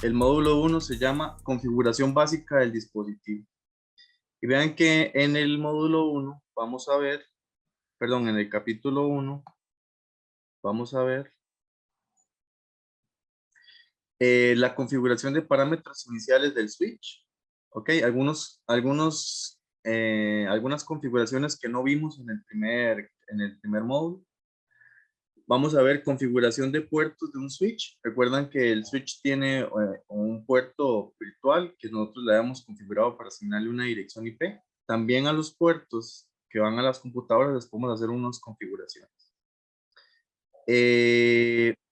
El módulo 1 se llama configuración básica del dispositivo. Y vean que en el módulo 1 vamos a ver, perdón, en el capítulo 1 vamos a ver la configuración de parámetros iniciales del switch. Ok, algunas configuraciones que no vimos en el primer módulo. Vamos a ver configuración de puertos de un switch. Recuerdan que el switch tiene un puerto virtual que nosotros le habíamos configurado para asignarle una dirección IP. También a los puertos que van a las computadoras les podemos hacer unas configuraciones.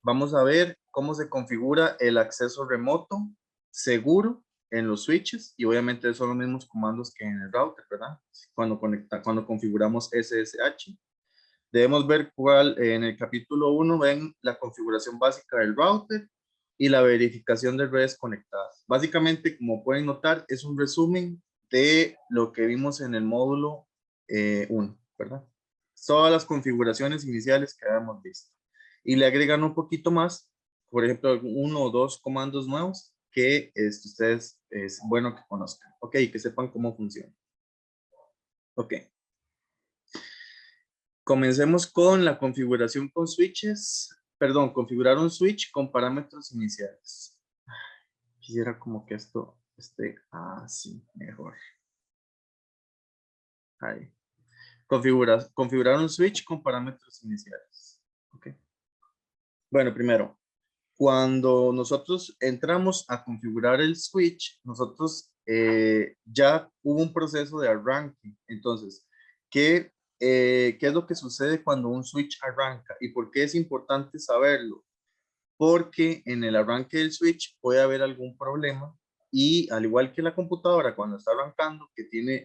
Vamos a ver cómo se configura el acceso remoto seguro en los switches, y obviamente son los mismos comandos que en el router, ¿verdad? Cuando configuramos SSH. Debemos ver cuál, en el capítulo 1 ven la configuración básica del router y la verificación de redes conectadas. Básicamente, como pueden notar, es un resumen de lo que vimos en el módulo 1, ¿verdad? Todas las configuraciones iniciales que habíamos visto. Y le agregan un poquito más, por ejemplo, uno o dos comandos nuevos que ustedes es bueno que conozcan, ¿ok? Que sepan cómo funciona. Ok. Comencemos con la configuración con switches. Perdón, configurar un switch con parámetros iniciales. Quisiera como que esto esté así, mejor. Ahí. Configurar un switch con parámetros iniciales. Ok. Bueno, primero, cuando nosotros entramos a configurar el switch, nosotros ya hubo un proceso de arranque. Entonces, ¿qué es lo que sucede cuando un switch arranca? ¿Y por qué es importante saberlo? Porque en el arranque del switch puede haber algún problema, y al igual que la computadora cuando está arrancando,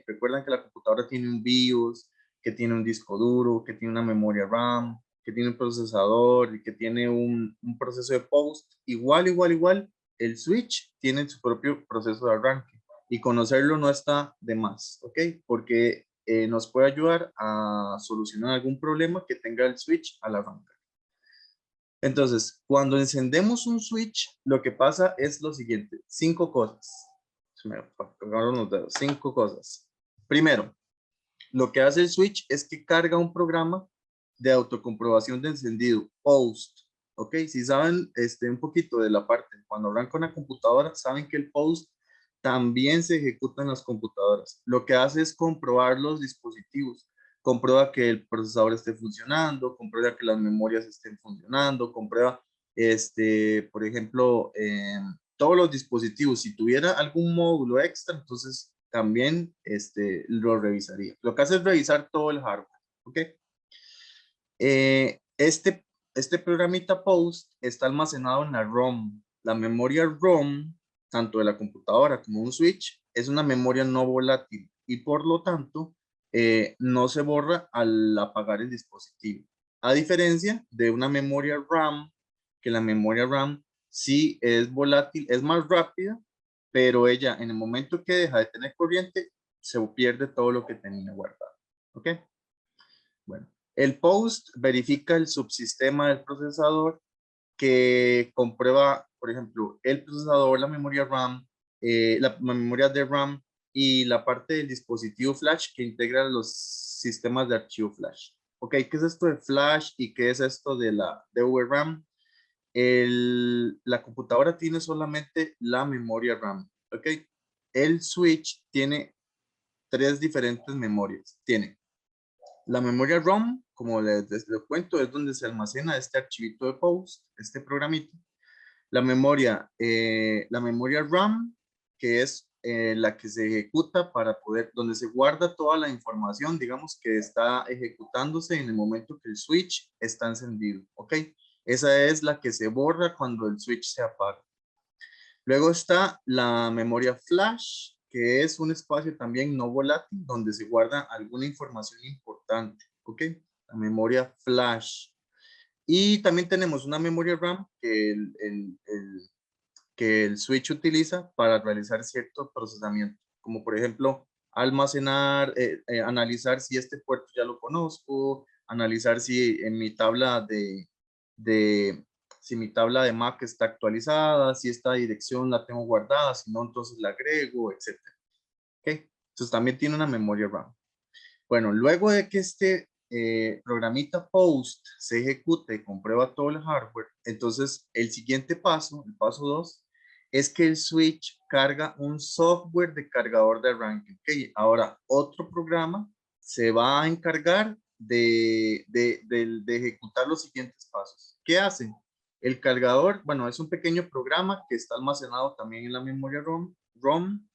recuerdan que la computadora tiene un BIOS, que tiene un disco duro, que tiene una memoria RAM, que tiene un procesador y que tiene un proceso de post, igual, el switch tiene su propio proceso de arranque, y conocerlo no está de más, ¿ok? Porque nos puede ayudar a solucionar algún problema que tenga el switch al arrancar. Entonces, cuando encendemos un switch, lo que pasa es lo siguiente: 5 cosas. Se me apagaron los dedos. 5 cosas. Primero, lo que hace el switch es que carga un programa de autocomprobación de encendido, post. ¿Ok? Si saben un poquito de la parte, cuando arranca una computadora, saben que el post también se ejecuta en las computadoras. Lo que hace es comprobar los dispositivos. Comprueba que el procesador esté funcionando, comprueba que las memorias estén funcionando, comprueba, por ejemplo, todos los dispositivos. Si tuviera algún módulo extra, entonces también lo revisaría. Lo que hace es revisar todo el hardware, ¿ok? Eh, este, este programita POST está almacenado en la ROM. La memoria ROM, tanto de la computadora como un switch, es una memoria no volátil, y por lo tanto no se borra al apagar el dispositivo. A diferencia de una memoria RAM, que la memoria RAM sí es volátil, es más rápida, pero ella en el momento que deja de tener corriente, se pierde todo lo que tenía guardado. ¿Ok? Bueno, el POST verifica el subsistema del procesador, que comprueba, por ejemplo, el procesador, la memoria RAM, la memoria de RAM y la parte del dispositivo flash que integra los sistemas de archivo flash. Ok, ¿qué es esto de flash y qué es esto de la DVRAM? La computadora tiene solamente la memoria RAM. Ok, el switch tiene 3 diferentes memorias. Tiene la memoria ROM, como les cuento, es donde se almacena este archivito de post, este programito. La memoria RAM, que es la que se ejecuta donde se guarda toda la información, digamos, que está ejecutándose en el momento que el switch está encendido, ¿ok? Esa es la que se borra cuando el switch se apaga. Luego está la memoria flash, que es un espacio también no volátil donde se guarda alguna información importante, ¿ok? La memoria flash. Y también tenemos una memoria RAM que el switch utiliza para realizar cierto procesamiento, como por ejemplo almacenar, analizar si este puerto ya lo conozco, analizar si en mi tabla de si mi tabla de MAC está actualizada, si esta dirección la tengo guardada, si no, entonces la agrego, etc. ¿Ok? Entonces también tiene una memoria RAM. Bueno, luego de que este programita post se ejecute y comprueba todo el hardware, entonces el siguiente paso, el paso 2, es que el switch carga un software de cargador de arranque. Ok, ahora otro programa se va a encargar de ejecutar los siguientes pasos. ¿Qué hace? El cargador, bueno, es un pequeño programa que está almacenado también en la memoria ROM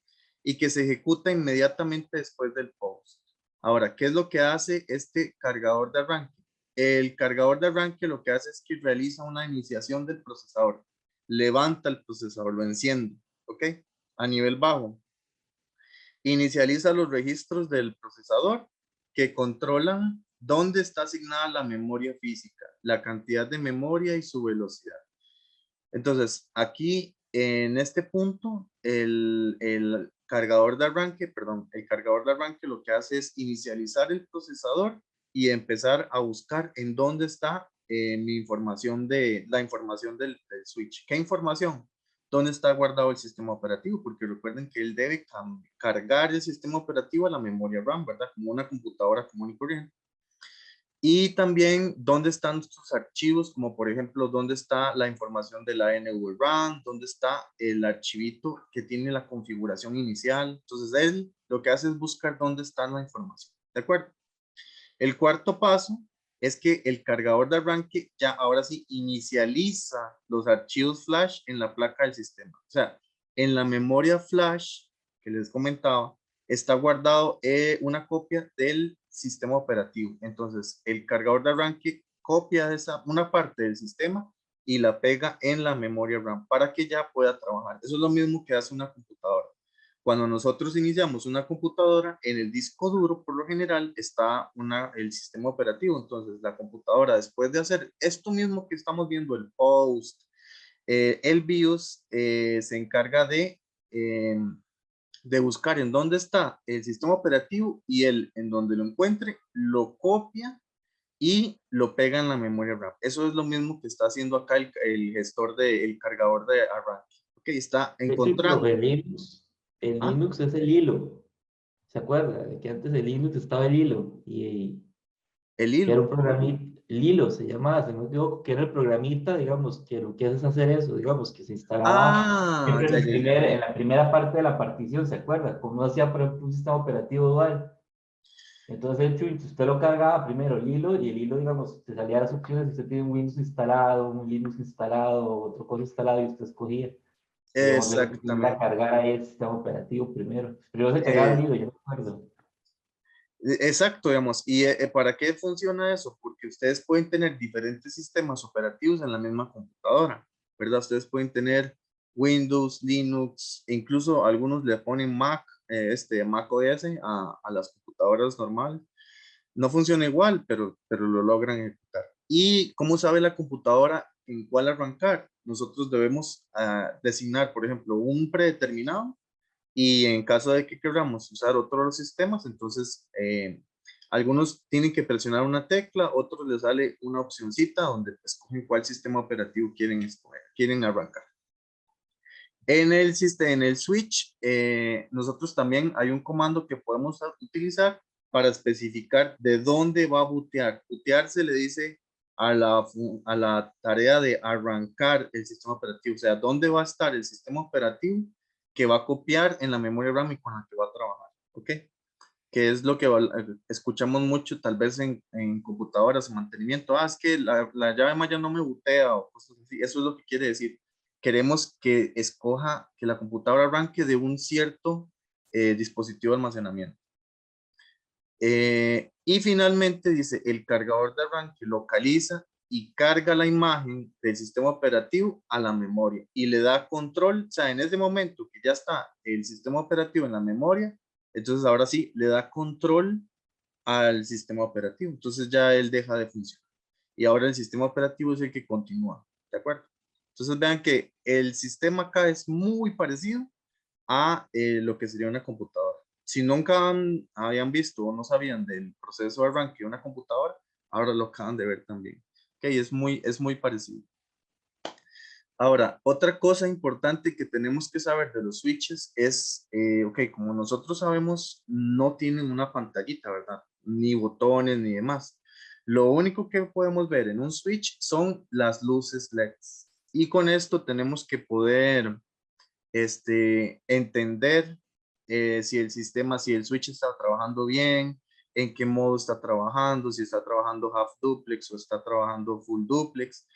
y que se ejecuta inmediatamente después del post. Ahora, ¿qué es lo que hace este cargador de arranque? El cargador de arranque lo que hace es que realiza una iniciación del procesador. Levanta el procesador, lo enciende, ¿ok? A nivel bajo. Inicializa los registros del procesador que controlan dónde está asignada la memoria física, la cantidad de memoria y su velocidad. Entonces, aquí en este punto, el cargador de arranque, perdón, el cargador de arranque lo que hace es inicializar el procesador y empezar a buscar en dónde está mi información la información del switch. ¿Qué información? ¿Dónde está guardado el sistema operativo? Porque recuerden que él debe cargar el sistema operativo a la memoria RAM, ¿verdad? Como una computadora común y corriente. Y también dónde están nuestros archivos, como por ejemplo, dónde está la información de la NVRAM, dónde está el archivito que tiene la configuración inicial. Entonces, él lo que hace es buscar dónde está la información. ¿De acuerdo? El cuarto paso es que el cargador de arranque ya ahora sí inicializa los archivos flash en la placa del sistema. O sea, en la memoria flash que les comentaba, está guardado una copia del sistema operativo. Entonces, el cargador de arranque copia una parte del sistema y la pega en la memoria RAM para que ya pueda trabajar. Eso es lo mismo que hace una computadora. Cuando nosotros iniciamos una computadora, en el disco duro, por lo general, está el sistema operativo. Entonces, la computadora, después de hacer esto mismo que estamos viendo, el post, el BIOS, se encarga de buscar en dónde está el sistema operativo y él, en donde lo encuentre, lo copia y lo pega en la memoria RAM. Eso es lo mismo que está haciendo acá el gestor del cargador de arranque. Ok, está De hecho, encontrando. El ¿Ah? Linux es el hilo. ¿Se acuerda? De que antes el Linux estaba el hilo y El que era un hilo. programita, Lilo se llamaba, se me equivoco, que era el programita, digamos, que lo que hace es hacer eso, digamos, que se instalaba Ah, siempre ya, ya, ya. en la primera parte de la partición, ¿se acuerda? Como hacía, por ejemplo, un sistema operativo dual. Entonces, el Chuinch, usted lo cargaba primero el hilo y el hilo, digamos, te salía las opciones, usted tiene un Windows instalado, un Linux instalado, otro cosa instalado y usted escogía. Digamos, lo que era Exactamente. cargar ahí el sistema operativo primero. Primero se cargaba el Eh, hilo, yo me acuerdo. exacto, digamos. ¿Y para qué funciona eso? Porque ustedes pueden tener diferentes sistemas operativos en la misma computadora, ¿verdad? Ustedes pueden tener Windows, Linux, e incluso algunos le ponen Mac, Mac OS a las computadoras normales. No funciona igual, pero lo logran ejecutar. ¿Y cómo sabe la computadora en cuál arrancar? Nosotros debemos designar, por ejemplo, un predeterminado y en caso de que queramos usar otros sistemas, entonces algunos tienen que presionar una tecla, otros les sale una opcioncita donde escogen cuál sistema operativo quieren escoger, quieren arrancar. En el switch, nosotros también hay un comando que podemos utilizar para especificar de dónde va a bootear. Bootear se le dice a la tarea de arrancar el sistema operativo, o sea, dónde va a estar el sistema operativo que va a copiar en la memoria RAM y con la que va a trabajar, ¿ok? Que es lo que escuchamos mucho tal vez en computadoras en mantenimiento. Ah, es que la llave maya no me bootea o cosas así. Eso es lo que quiere decir. Queremos que escoja, que la computadora arranque de un cierto dispositivo de almacenamiento. Y finalmente dice, el cargador de arranque localiza y carga la imagen del sistema operativo a la memoria y le da control, o sea, en ese momento que ya está el sistema operativo en la memoria, entonces ahora sí le da control al sistema operativo. Entonces ya él deja de funcionar. Y ahora el sistema operativo es el que continúa. ¿De acuerdo? Entonces vean que el sistema acá es muy parecido a lo que sería una computadora. Si nunca habían visto o no sabían del proceso de arranque de una computadora, ahora lo acaban de ver también. Ok, es muy parecido. Ahora, otra cosa importante que tenemos que saber de los switches es, ok, como nosotros sabemos, no tienen una pantallita, ¿verdad? Ni botones ni demás. Lo único que podemos ver en un switch son las luces LEDs. Y con esto tenemos que poder entender si el sistema, si el switch está trabajando bien, en qué modo está trabajando, si está trabajando half duplex o está trabajando full duplex,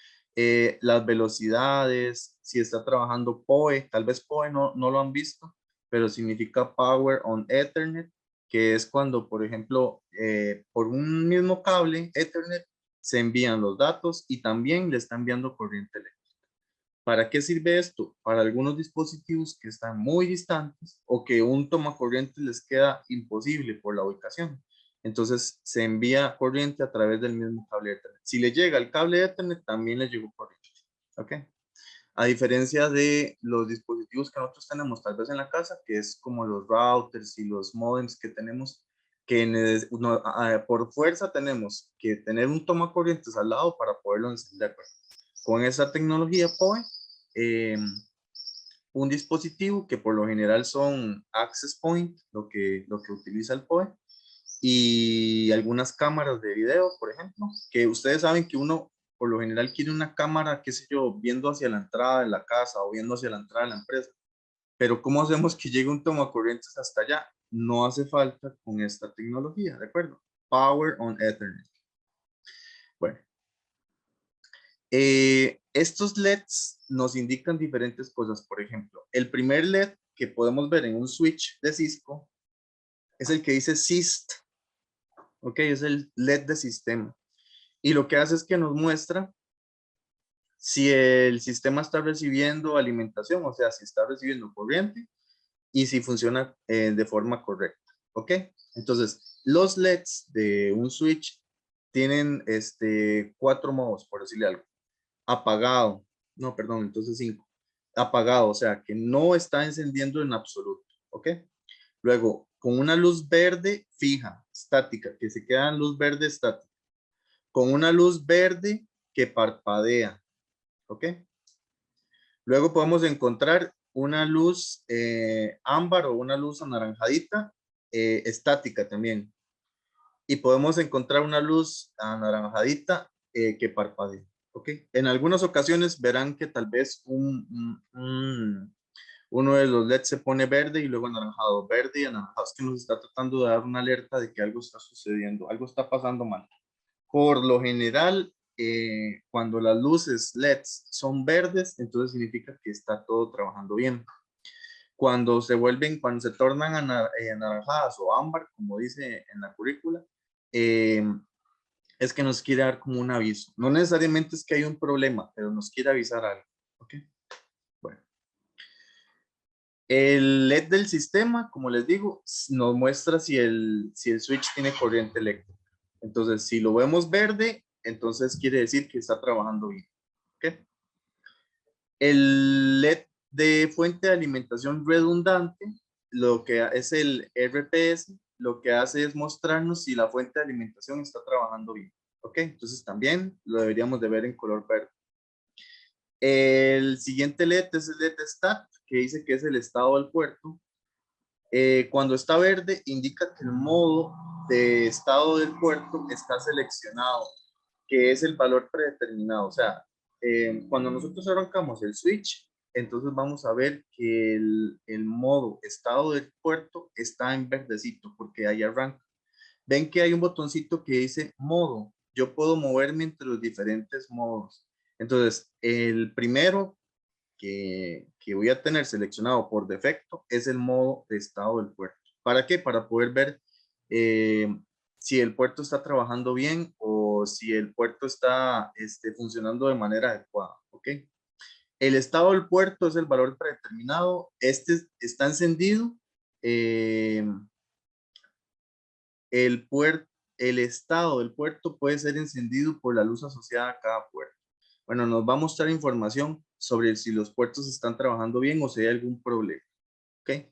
las velocidades, si está trabajando PoE, tal vez PoE no lo han visto, pero significa Power on Ethernet, que es cuando, por ejemplo, por un mismo cable Ethernet se envían los datos y también le está enviando corriente eléctrica. ¿Para qué sirve esto? Para algunos dispositivos que están muy distantes o que un tomacorriente les queda imposible por la ubicación. Entonces se envía corriente a través del mismo cable Ethernet. Si le llega el cable Ethernet, también le llegó corriente. ¿Ok? A diferencia de los dispositivos que nosotros tenemos tal vez en la casa, que es como los routers y los modems que tenemos, que por fuerza tenemos que tener un tomacorrientes al lado para poderlo encender. Con esa tecnología PoE, eh, un dispositivo que por lo general son access point, lo que utiliza el PoE, y algunas cámaras de video, por ejemplo, que ustedes saben que uno por lo general quiere una cámara, qué sé yo, viendo hacia la entrada de la casa o viendo hacia la entrada de la empresa. Pero ¿cómo hacemos que llegue un tomacorrientes hasta allá? No hace falta con esta tecnología, ¿de acuerdo? Power on Ethernet. Bueno, estos LEDs nos indican diferentes cosas. Por ejemplo, el primer LED que podemos ver en un switch de Cisco es el que dice SIST. Ok, es el LED de sistema. Y lo que hace es que nos muestra si el sistema está recibiendo alimentación, o sea, si está recibiendo corriente y si funciona de forma correcta. Ok, entonces los LEDs de un switch tienen 4 modos, por decirle algo. Apagado, no, perdón, entonces 5. Apagado, o sea, que no está encendiendo en absoluto, ¿ok? Luego, con una luz verde fija, estática, que se queda en luz verde estática. Con una luz verde que parpadea, ¿ok? Luego podemos encontrar una luz ámbar o una luz anaranjadita, estática también. Y podemos encontrar una luz anaranjadita que parpadea. ¿Ok? En algunas ocasiones verán que tal vez uno de los LEDs se pone verde y luego anaranjado, verde y anaranjado. Es que nos está tratando de dar una alerta de que algo está sucediendo, algo está pasando mal. Por lo general, cuando las luces LEDs son verdes, entonces significa que está todo trabajando bien. Cuando se tornan anaranjadas o ámbar, como dice en la currícula, es que nos quiere dar como un aviso. No necesariamente es que hay un problema, pero nos quiere avisar algo. ¿Ok? Bueno. El LED del sistema, como les digo, nos muestra si el switch tiene corriente eléctrica. Entonces, si lo vemos verde, entonces quiere decir que está trabajando bien. ¿Ok? El LED de fuente de alimentación redundante, lo que es el RPS, lo que hace es mostrarnos si la fuente de alimentación está trabajando bien. ¿Ok? Entonces también lo deberíamos de ver en color verde. El siguiente LED es el LED Stat, que dice que es el estado del puerto. Cuando está verde, indica que el modo de estado del puerto está seleccionado, que es el valor predeterminado. O sea, cuando nosotros arrancamos el switch, entonces vamos a ver que el modo estado del puerto está en verdecito, porque ahí arranca. Ven que hay un botoncito que dice modo. Yo puedo moverme entre los diferentes modos. Entonces, el primero que voy a tener seleccionado por defecto es el modo de estado del puerto. ¿Para qué? Para poder ver eh, si el puerto está trabajando bien o si el puerto está funcionando de manera adecuada. ¿Ok? El estado del puerto es el valor predeterminado. Este está encendido. Eh, el estado del puerto puede ser encendido por la luz asociada a cada puerto. Bueno, nos va a mostrar información sobre si los puertos están trabajando bien o si hay algún problema. ¿Ok?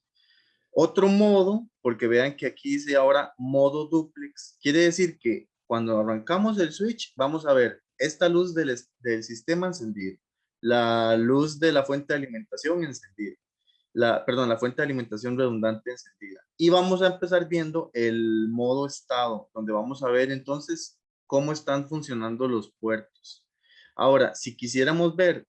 Otro modo, porque vean que aquí dice ahora modo duplex, quiere decir que cuando arrancamos el switch vamos a ver esta luz del sistema encendida, la luz de la fuente de alimentación encendida. Perdón, la fuente de alimentación redundante encendida. Y vamos a empezar viendo el modo estado, donde vamos a ver entonces cómo están funcionando los puertos. Ahora, si quisiéramos ver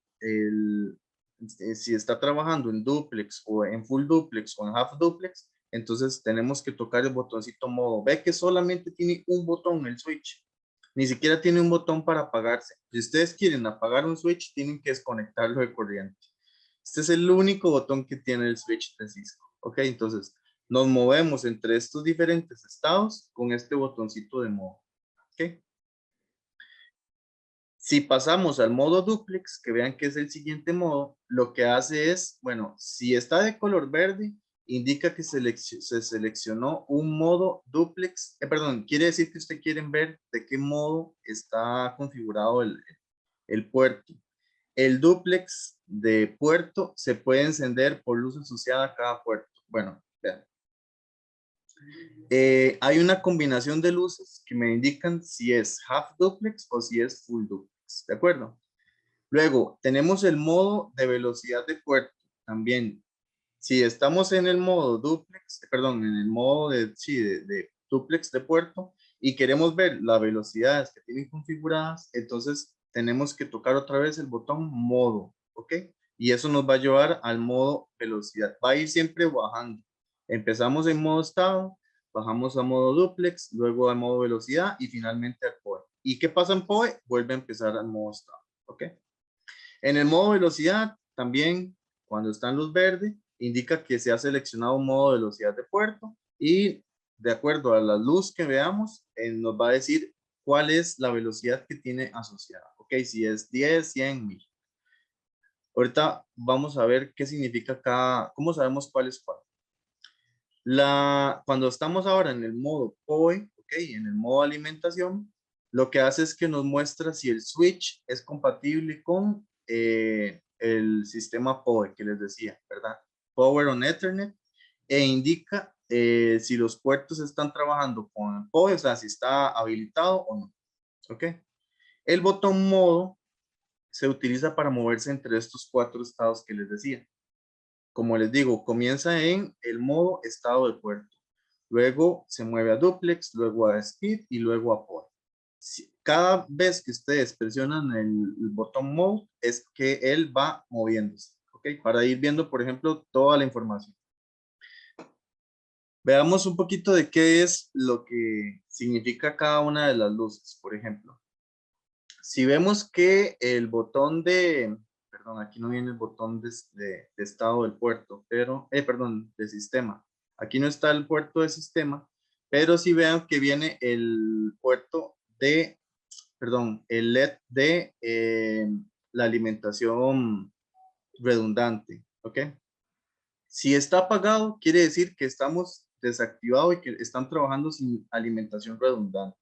si está trabajando en duplex o en full duplex o en half duplex, entonces tenemos que tocar el botoncito modo. Ve que solamente tiene un botón el switch. Ni siquiera tiene un botón para apagarse. Si ustedes quieren apagar un switch, tienen que desconectarlo de corriente. Este es el único botón que tiene el switch de Cisco. Ok, entonces nos movemos entre estos diferentes estados con este botoncito de modo. Ok. Si pasamos al modo duplex, que vean que es el siguiente modo, lo que hace es, bueno, si está de color verde, indica que se seleccionó un modo duplex. Perdón, quiere decir que ustedes quieren ver de qué modo está configurado el puerto. El duplex de puerto se puede encender por luz asociada a cada puerto. Bueno, vean. Hay una combinación de luces que me indican si es half duplex o si es full duplex. ¿De acuerdo? Luego, tenemos el modo de velocidad de puerto. También, si estamos en el modo duplex, perdón, en el modo de duplex de puerto y queremos ver las velocidades que tienen configuradas, entonces tenemos que tocar otra vez el botón modo, ¿ok? Y eso nos va a llevar al modo velocidad. Va a ir siempre bajando. Empezamos en modo estado, bajamos a modo duplex, luego a modo velocidad y finalmente al POE. ¿Y qué pasa en POE? Vuelve a empezar al modo estado, ¿ok? En el modo velocidad, también cuando está en luz verde, indica que se ha seleccionado un modo de velocidad de puerto y de acuerdo a la luz que veamos, nos va a decir cuál es la velocidad que tiene asociada. Ok, si es 10, 100, 1000. Ahorita vamos a ver qué significa cómo sabemos cuál es cuál. Cuando estamos ahora en el modo POE, ok, en el modo alimentación, lo que hace es que nos muestra si el switch es compatible con el sistema POE que les decía, ¿verdad? Power on Ethernet, e indica si los puertos están trabajando con POE, o sea, si está habilitado o no, ¿ok? El botón modo se utiliza para moverse entre estos 4 estados que les decía. Como les digo, comienza en el modo estado de puerto. Luego se mueve a duplex, luego a speed y luego a POE. Cada vez que ustedes presionan el botón mode es que él va moviéndose, ¿ok? Para ir viendo, por ejemplo, toda la información. Veamos un poquito de qué es lo que significa cada una de las luces, por ejemplo. Si vemos que el botón perdón, aquí no viene el botón de estado del puerto, pero, perdón, de sistema. Aquí no está el puerto de sistema, pero si vean que viene el puerto perdón, el LED de la alimentación redundante, ¿ok? Si está apagado, quiere decir que estamos desactivados y que están trabajando sin alimentación redundante.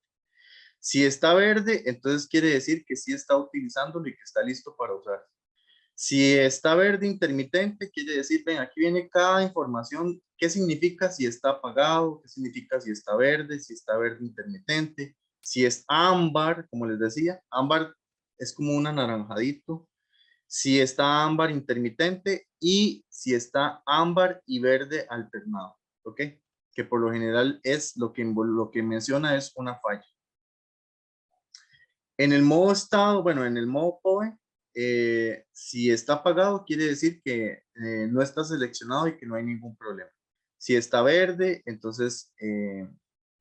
Si está verde, entonces quiere decir que sí está utilizándolo y que está listo para usar. Si está verde intermitente, quiere decir, ven, aquí viene cada información, qué significa si está apagado, qué significa si está verde intermitente, si es ámbar, como les decía, ámbar es como un anaranjadito, si está ámbar intermitente y si está ámbar y verde alternado, ¿ok? Que por lo general es lo que menciona es una falla. En el modo estado, bueno, en el modo POE, si está apagado, quiere decir que no está seleccionado y que no hay ningún problema. Si está verde, entonces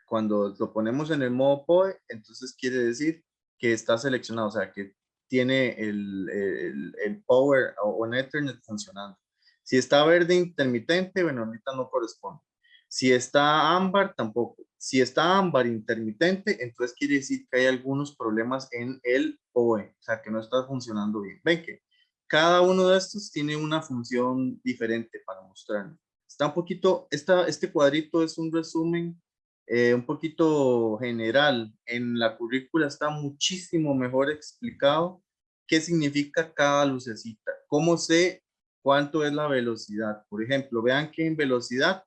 cuando lo ponemos en el modo POE, entonces quiere decir que está seleccionado, o sea, que tiene el power o el Ethernet funcionando. Si está verde intermitente, bueno, ahorita no corresponde. Si está ámbar, tampoco. Si está ámbar intermitente, entonces quiere decir que hay algunos problemas en el POE, o sea, que no está funcionando bien. Ven que cada uno de estos tiene una función diferente para mostrarnos. Está un poquito, este cuadrito es un resumen un poquito general. En la currícula está muchísimo mejor explicado qué significa cada lucecita, cómo sé cuánto es la velocidad. Por ejemplo, vean que en velocidad,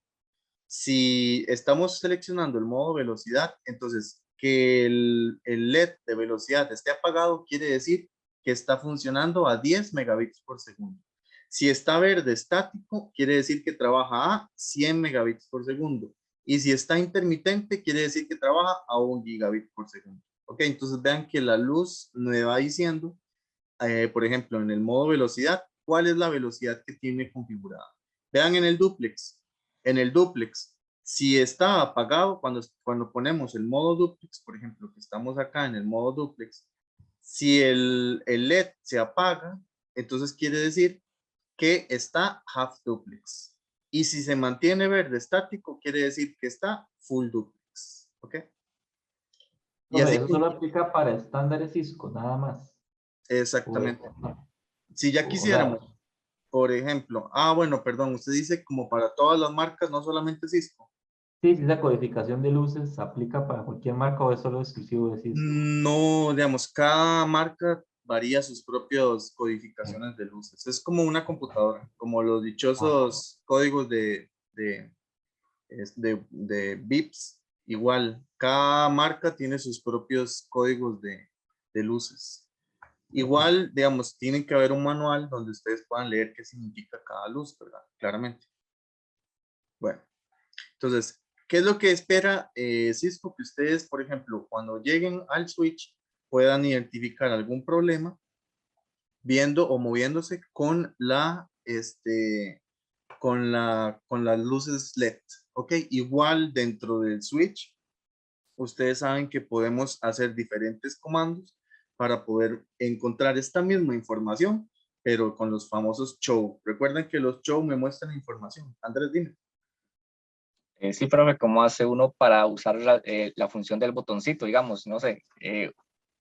si estamos seleccionando el modo velocidad, entonces que el LED de velocidad esté apagado quiere decir que está funcionando a 10 megabits por segundo. Si está verde estático, quiere decir que trabaja a 100 megabits por segundo. Y si está intermitente, quiere decir que trabaja a 1 gigabit por segundo. Ok, entonces vean que la luz me va diciendo, por ejemplo, en el modo velocidad, cuál es la velocidad que tiene configurada. Vean en el duplex. En el duplex, si está apagado, cuando ponemos el modo duplex, por ejemplo, que estamos acá en el modo duplex, si el LED se apaga, entonces quiere decir que está half duplex. Y si se mantiene verde estático, quiere decir que está full duplex. ¿Ok? Y Profe, así, eso solo aplica para estándares Cisco, nada más. exactamente. Si ya O sea, quisiéramos, por ejemplo, bueno, perdón, usted dice como para todas las marcas, no solamente Cisco. sí, si esa codificación de luces aplica para cualquier marca o es solo exclusivo de Cisco. No, digamos, cada marca varía sus propias codificaciones de luces. Es como una computadora, como los Ah, dichosos códigos de bips. Igual, cada marca tiene sus propios códigos de luces. ok. Igual, digamos, tienen que haber un manual donde ustedes puedan leer qué significa cada luz, ¿verdad? Claramente. Bueno, entonces, ¿qué es lo que espera Cisco? Que ustedes, por ejemplo, cuando lleguen al switch, puedan identificar algún problema viendo o moviéndose con las luces LED. ¿Ok? Igual dentro del switch, ustedes saben que podemos hacer diferentes comandos para poder encontrar esta misma información, pero con los famosos show. Recuerden que los show me muestran información. Andrés, dime. Sí, profe, ¿cómo hace uno para usar la función del botoncito? Digamos, no sé,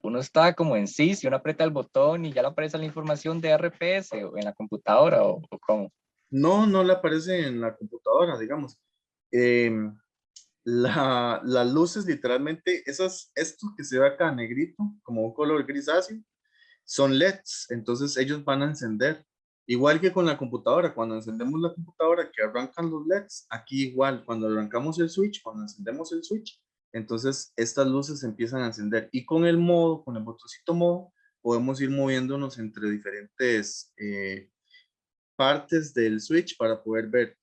uno está como en sí, si uno aprieta el botón y ya le aparece la información de RPS o en la computadora o cómo. No, no le aparece en la computadora, digamos. Em, las luces literalmente, esto que se ve acá negrito, como un color grisáceo, son LEDs, entonces ellos van a encender. Igual que con la computadora, cuando encendemos la computadora que arrancan los LEDs, aquí igual, cuando arrancamos el switch, cuando encendemos el switch, entonces estas luces empiezan a encender. Y con el modo, con el botoncito modo, podemos ir moviéndonos entre diferentes partes del switch para poder ver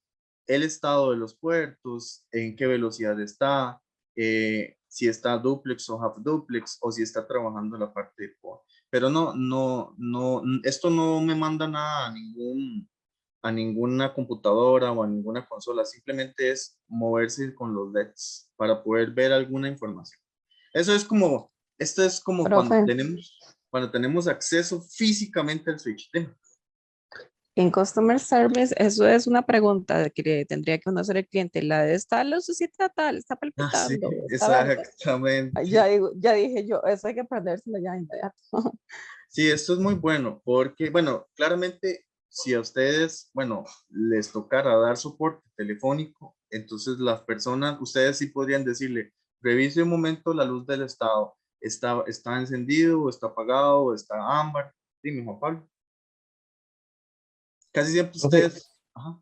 el estado de los puertos, en qué velocidad está, si está duplex o half duplex o si está trabajando la parte de core. Pero esto no me manda nada a ninguna computadora o a ninguna consola, simplemente es moverse con los LEDs para poder ver alguna información. Eso es como, esto es como Profe, cuando tenemos acceso físicamente al switch. Dime. en Customer Service, eso es una pregunta que tendría que uno hacer el cliente. La de esta lucecita tal, está Ah, sí, palpitando, está verde. exactamente. Ya dije yo, eso hay que aprendérselo ya inmediato. Sí, esto es muy bueno porque, bueno, claramente si a ustedes, bueno, les tocara dar soporte telefónico, entonces las personas, ustedes sí podrían decirle, revise un momento la luz del estado, está encendido o está apagado o está ámbar. Dime, Juan Pablo. Casi siempre Profe, ustedes, ajá.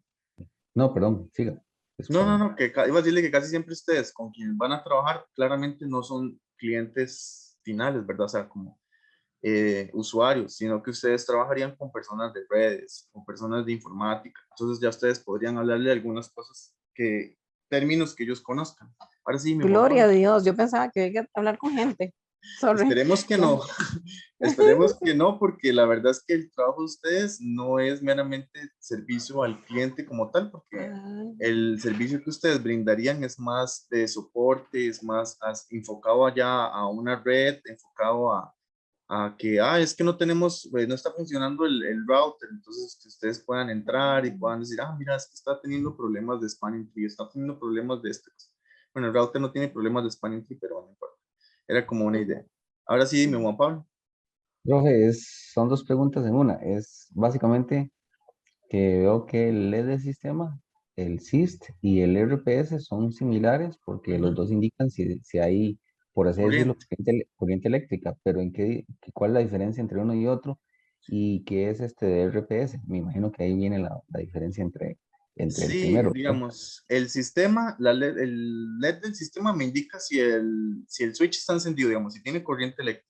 no, perdón, siga. No, iba a decirle que casi siempre ustedes con quienes van a trabajar claramente no son clientes finales, ¿verdad? O sea, como usuarios, sino que ustedes trabajarían con personas de redes, con personas de informática. Entonces ya ustedes podrían hablarle de algunas cosas términos que ellos conozcan. Ahora sí, mi Juan Gloria a Pablo. Dios, yo pensaba que había que hablar con gente. Sorry. Esperemos que no, esperemos que no, porque la verdad es que el trabajo de ustedes no es meramente servicio al cliente como tal, porque Ah, el servicio que ustedes brindarían es más de soporte, es más enfocado allá a una red, enfocado a que, es que no tenemos, no está funcionando el router, entonces que ustedes puedan entrar y puedan decir, mira, es que está teniendo problemas de spanning tree, está teniendo problemas de este. Bueno, el router no tiene problemas de spanning tree, pero no importa. Era como una idea. Ahora sí, dime, Juan Pablo. Profe, son dos preguntas en una. Es básicamente que veo que el LED del sistema, el SIST y el RPS son similares porque los Ujú. dos indican si hay, por así decirlo, Corriente. corriente eléctrica, pero ¿cuál es la diferencia entre uno y otro? ¿Y qué es este de RPS? Me imagino que ahí viene la diferencia entre el Sí, primero, ¿verdad? digamos, el sistema, el LED del sistema me indica si el switch está encendido, digamos, si tiene corriente eléctrica.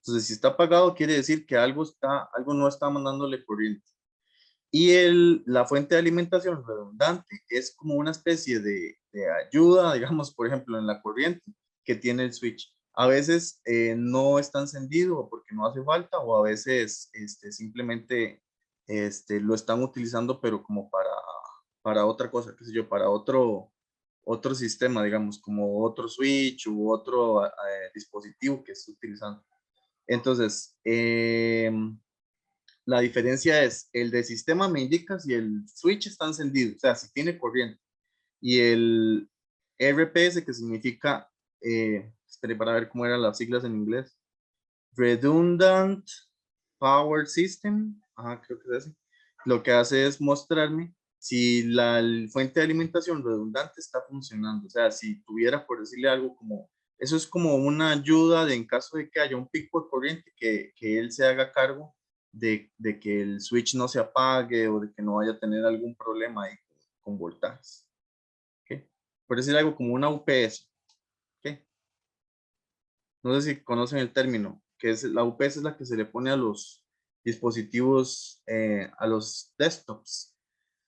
Entonces, si está apagado, quiere decir que algo no está mandándole corriente. Y la fuente de alimentación redundante es como una especie de ayuda, digamos, por ejemplo, en la corriente que tiene el switch. A veces no está encendido porque no hace falta, o a veces simplemente lo están utilizando, pero como para otra cosa, qué sé yo, para otro sistema, digamos, como otro switch u otro dispositivo que esté utilizando. Entonces, la diferencia es, el de sistema me indica si el switch está encendido, o sea, si tiene corriente. Y el RPS, que significa, espere para ver cómo eran las siglas en inglés, Redundant Power System, ajá, creo que es así. Lo que hace es mostrarme si la fuente de alimentación redundante está funcionando. O sea, si tuviera, por decirle algo como, eso es como una ayuda de en caso de que haya un pico de corriente, que él se haga cargo de que el switch no se apague o de que no vaya a tener algún problema ahí con voltajes. ¿Okay? Por decir algo como una UPS. ¿Okay? No sé si conocen el término, que es la UPS, es la que se le pone a los dispositivos, a los desktops,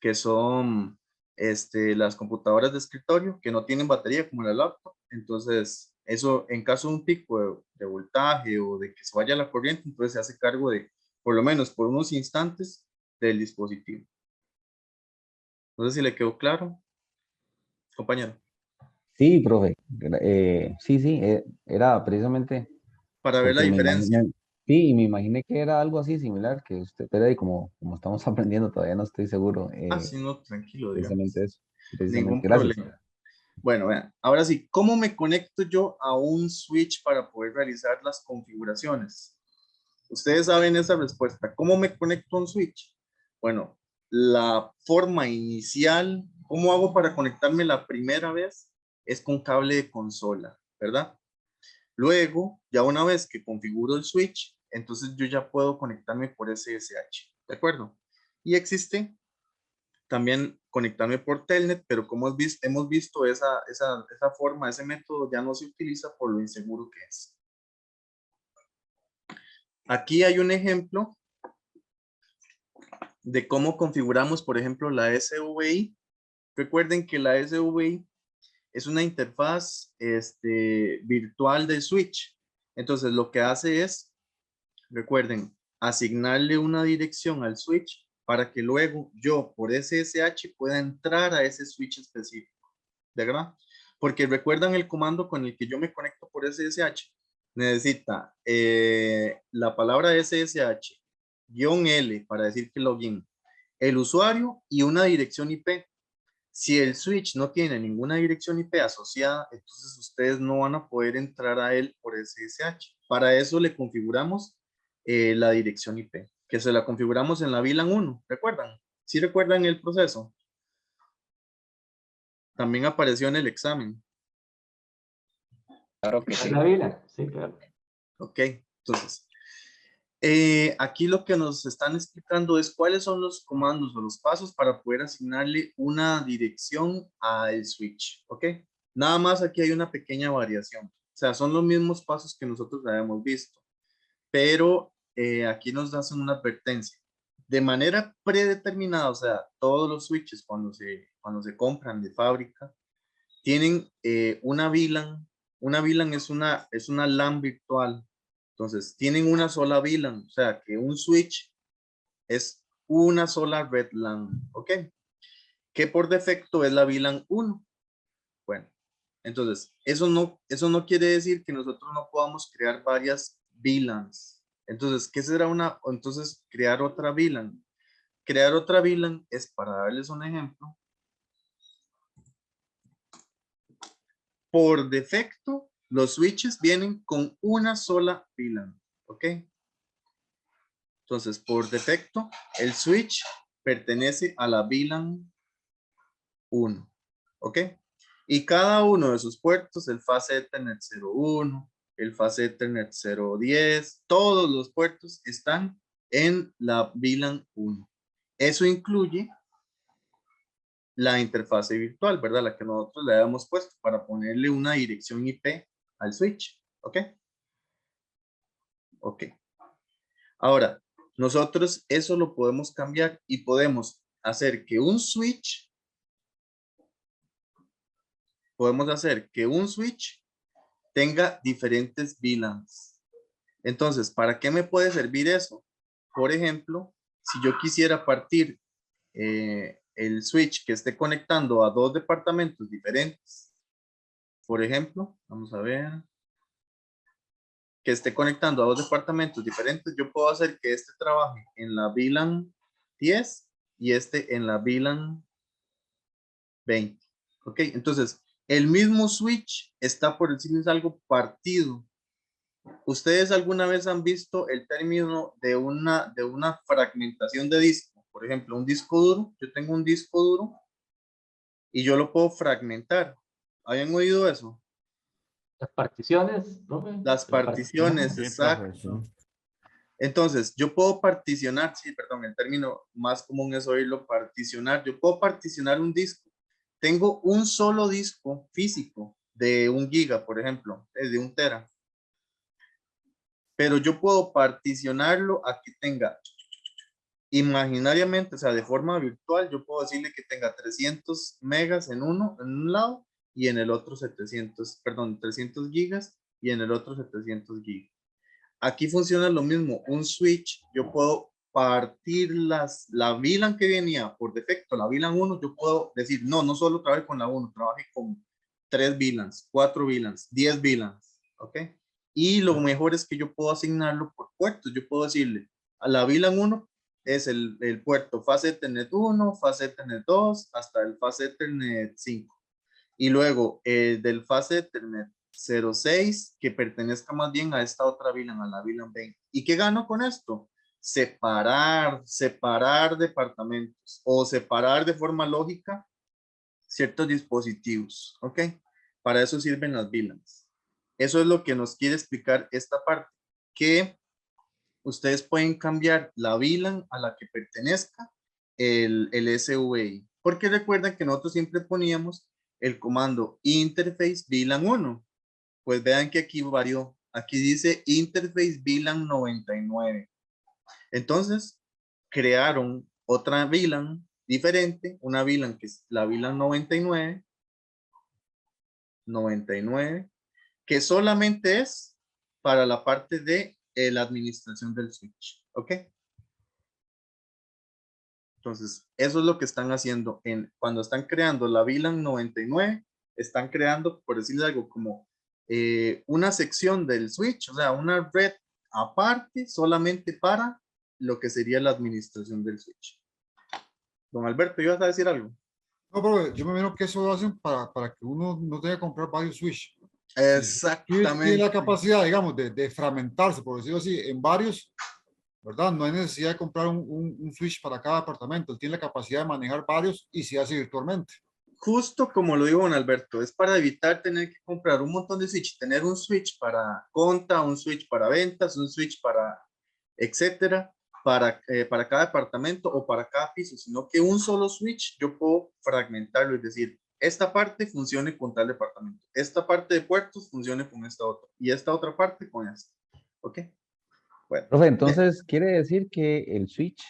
que son las computadoras de escritorio que no tienen batería como la laptop. Entonces, eso en caso de un pico de voltaje o de que se vaya la corriente, entonces se hace cargo de, por lo menos por unos instantes, del dispositivo. No sé si le quedó claro, compañero. Sí, profe. Sí, sí, era precisamente Para ver la porque me diferencia. imaginé, sí, me imaginé que era algo así similar, que usted, pero ahí como estamos aprendiendo, todavía no estoy seguro. Ah, sí, no, tranquilo, digamos. Precisamente eso, precisamente. Ningún Gracias. problema. Bueno, vean, ahora sí, ¿cómo me conecto yo a un switch para poder realizar las configuraciones? Ustedes saben esa respuesta. ¿Cómo me conecto a un switch? Bueno, la forma inicial, ¿cómo hago para conectarme la primera vez? Es con cable de consola, ¿verdad? Luego, ya una vez que configuro el switch, entonces yo ya puedo conectarme por SSH, ¿de acuerdo? Y existe también conectarme por Telnet, pero como hemos visto esa forma, ese método ya no se utiliza por lo inseguro que es. Aquí hay un ejemplo de cómo configuramos, por ejemplo, la SVI. Recuerden que la SVI es una interfaz virtual de switch. Entonces, lo que hace es, recuerden, asignarle una dirección al switch para que luego yo por SSH pueda entrar a ese switch específico. ¿De verdad? Porque recuerdan el comando con el que yo me conecto por SSH. Necesita la palabra SSH, -L para decir que login, el usuario y una dirección IP. Si el switch no tiene ninguna dirección IP asociada, entonces ustedes no van a poder entrar a él por SSH. Para eso le configuramos la dirección IP, que se la configuramos en la VLAN 1. ¿Recuerdan? ¿Sí recuerdan el proceso? También apareció en el examen. Claro que ¿Es sí. la vila? Sí, claro. Ok, entonces, aquí lo que nos están explicando es cuáles son los comandos o los pasos para poder asignarle una dirección al switch, ¿ok? Nada más aquí hay una pequeña variación. O sea, son los mismos pasos que nosotros habíamos visto, pero aquí nos hacen una advertencia. De manera predeterminada, o sea, todos los switches cuando se compran de fábrica, tienen una VLAN. Una VLAN es una LAN virtual. Entonces, tienen una sola VLAN, o sea, que un switch es una sola red LAN, ¿ok? Que por defecto es la VLAN 1. Bueno, entonces, eso no quiere decir que nosotros no podamos crear varias VLANs. Entonces, ¿qué será una? Entonces, crear otra VLAN. Crear otra VLAN es, para darles un ejemplo, por defecto, los switches vienen con una sola VLAN, ¿ok? Entonces, por defecto, el switch pertenece a la VLAN 1, ¿ok? Y cada uno de sus puertos, el fase Ethernet 01, el fase Ethernet 010, todos los puertos están en la VLAN 1. Eso incluye la interfase virtual, ¿verdad? La que nosotros le habíamos puesto para ponerle una dirección IP al switch, ¿ok? Ok. Ahora, nosotros eso lo podemos cambiar y podemos hacer que un switch, tenga diferentes VLANs. Entonces, ¿para qué me puede servir eso? Por ejemplo, si yo quisiera partir el switch que esté conectando a dos departamentos diferentes, por ejemplo, vamos a ver, que esté conectando a dos departamentos diferentes, yo puedo hacer que este trabaje en la VLAN 10 y este en la VLAN 20. Ok, entonces el mismo switch está, por decirles algo, partido. ¿Ustedes alguna vez han visto el término de una fragmentación de disco? Por ejemplo, un disco duro. Yo tengo un disco duro y yo lo puedo fragmentar. ¿Habían oído eso? Las particiones, profe. Las La partición. particiones, Sí, exacto. profe, sí. Entonces, yo puedo particionar, sí, perdón, el término más común es oírlo, particionar. Yo puedo particionar un disco. Tengo un solo disco físico de 1 giga, por ejemplo, de 1 tera. Pero yo puedo particionarlo a que tenga imaginariamente, o sea, de forma virtual, yo puedo decirle que tenga 300 megas en un lado y en el otro 300 gigas y en el otro 700 gigas. Aquí funciona lo mismo, un switch, yo puedo partir la VLAN que venía por defecto, la VLAN 1, yo puedo decir, no solo trabaje con la 1, trabaje con 3 VLANs, 4 VLANs, 10 VLANs, ¿ok? Y lo mejor es que yo puedo asignarlo por puertos, yo puedo decirle, a la VLAN 1 es el puerto Fast Ethernet 1, Fast Ethernet 2, hasta el Fast Ethernet 5. Y luego del Fast Ethernet 06 que pertenezca más bien a esta otra VLAN, a la VLAN 20. ¿Y qué gano con esto? Separar departamentos o separar de forma lógica ciertos dispositivos, ¿ok? Para eso sirven las VLANs. Eso es lo que nos quiere explicar esta parte, que ustedes pueden cambiar la VLAN a la que pertenezca el SVI. Porque recuerden que nosotros siempre poníamos el comando interface VLAN 1. Pues vean que aquí varió. Aquí dice interface VLAN 99. Entonces, crearon otra VLAN diferente, una VLAN que es la VLAN 99, que solamente es para la parte de la administración del switch. ¿Ok? Entonces, eso es lo que están haciendo cuando están creando la VLAN 99, están creando, por decirle algo, como una sección del switch, o sea, una red aparte solamente para lo que sería la administración del switch. Don Alberto, ¿ibas a decir algo? No, pero yo me imagino que eso lo hacen para que uno no tenga que comprar varios switch. Tiene la Exactamente. capacidad, digamos, de fragmentarse, por decirlo así, en varios, ¿verdad? No hay necesidad de comprar un switch para cada apartamento. Él tiene la capacidad de manejar varios y se hace virtualmente. Justo como lo dijo don Alberto, es para evitar tener que comprar un montón de switch, tener un switch para conta, un switch para ventas, un switch para etcétera, para cada departamento o para cada piso, sino que un solo switch yo puedo fragmentarlo, es decir, esta parte funcione con tal departamento, esta parte de puertos funcione con esta otra y esta otra parte con esta. ¿Ok? Bueno. Profe, entonces quiere decir que el switch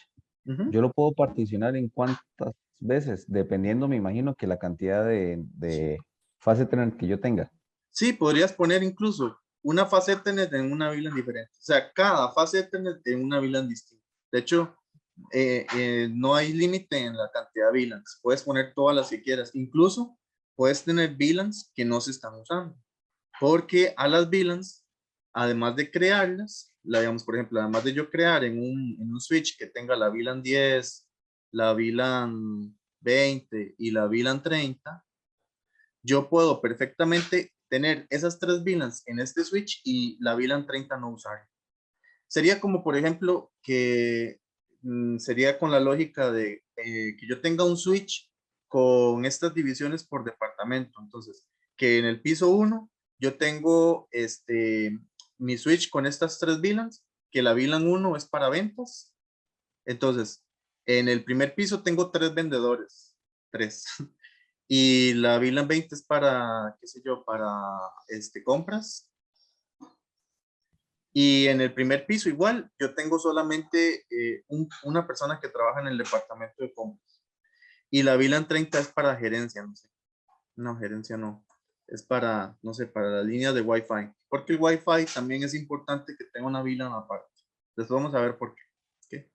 Uh-huh. yo lo puedo particionar en cuántas veces, dependiendo, me imagino, que la cantidad de fase Ethernet que yo tenga. Sí, podrías poner incluso una fase Ethernet en una VLAN diferente. O sea, cada fase Ethernet en una VLAN distinta. De hecho, no hay límite en la cantidad de VLANs. Puedes poner todas las que quieras. Incluso puedes tener VLANs que no se están usando. Porque a las VLANs, además de crearlas, digamos, por ejemplo, además de yo crear en un switch que tenga la VLAN 10, la VLAN 20 y la VLAN 30, yo puedo perfectamente tener esas 3 VLANs en este switch y la VLAN 30 no usar. Sería como, por ejemplo, que sería con la lógica de que yo tenga un switch con estas divisiones por departamento. Entonces, que en el piso 1 yo tengo mi switch con estas 3 VLANs, que la VLAN 1 es para ventas. Entonces, en el primer piso tengo 3 vendedores, 3. Y la VLAN 20 es para, qué sé yo, para compras. Y en el primer piso igual, yo tengo solamente una persona que trabaja en el departamento de compras. Y la VLAN 30 es para gerencia, no sé. No, gerencia no. Es para, no sé, para las líneas de Wi-Fi. Porque el Wi-Fi también es importante que tenga una VLAN aparte. Entonces vamos a ver por qué. ¿Ok?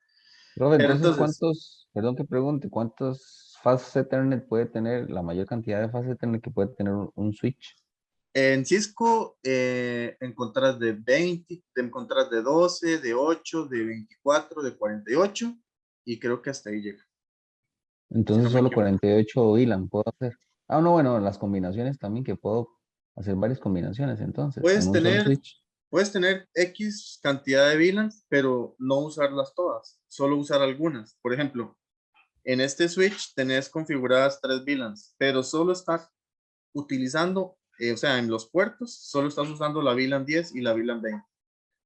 Profe, Pero entonces, entonces, perdón que pregunte, ¿cuántos fases Ethernet puede tener, la mayor cantidad de fases Ethernet que puede tener un switch? en Cisco encontrás de 20, te encontrás de 12, de 8, de 24, de 48 y creo que hasta ahí llega, si no Entonces me solo equivoco. 48 VLAN puedo hacer. Ah, no, bueno, las combinaciones también, que puedo hacer varias combinaciones entonces, en Puedes un solo tener, switch. puedes tener X cantidad de VLANs, pero no usarlas todas, solo usar algunas. Por ejemplo, en este switch tenés configuradas 3 VLANs, pero solo estás utilizando, o sea, en los puertos, solo estás usando la VLAN 10 y la VLAN 20.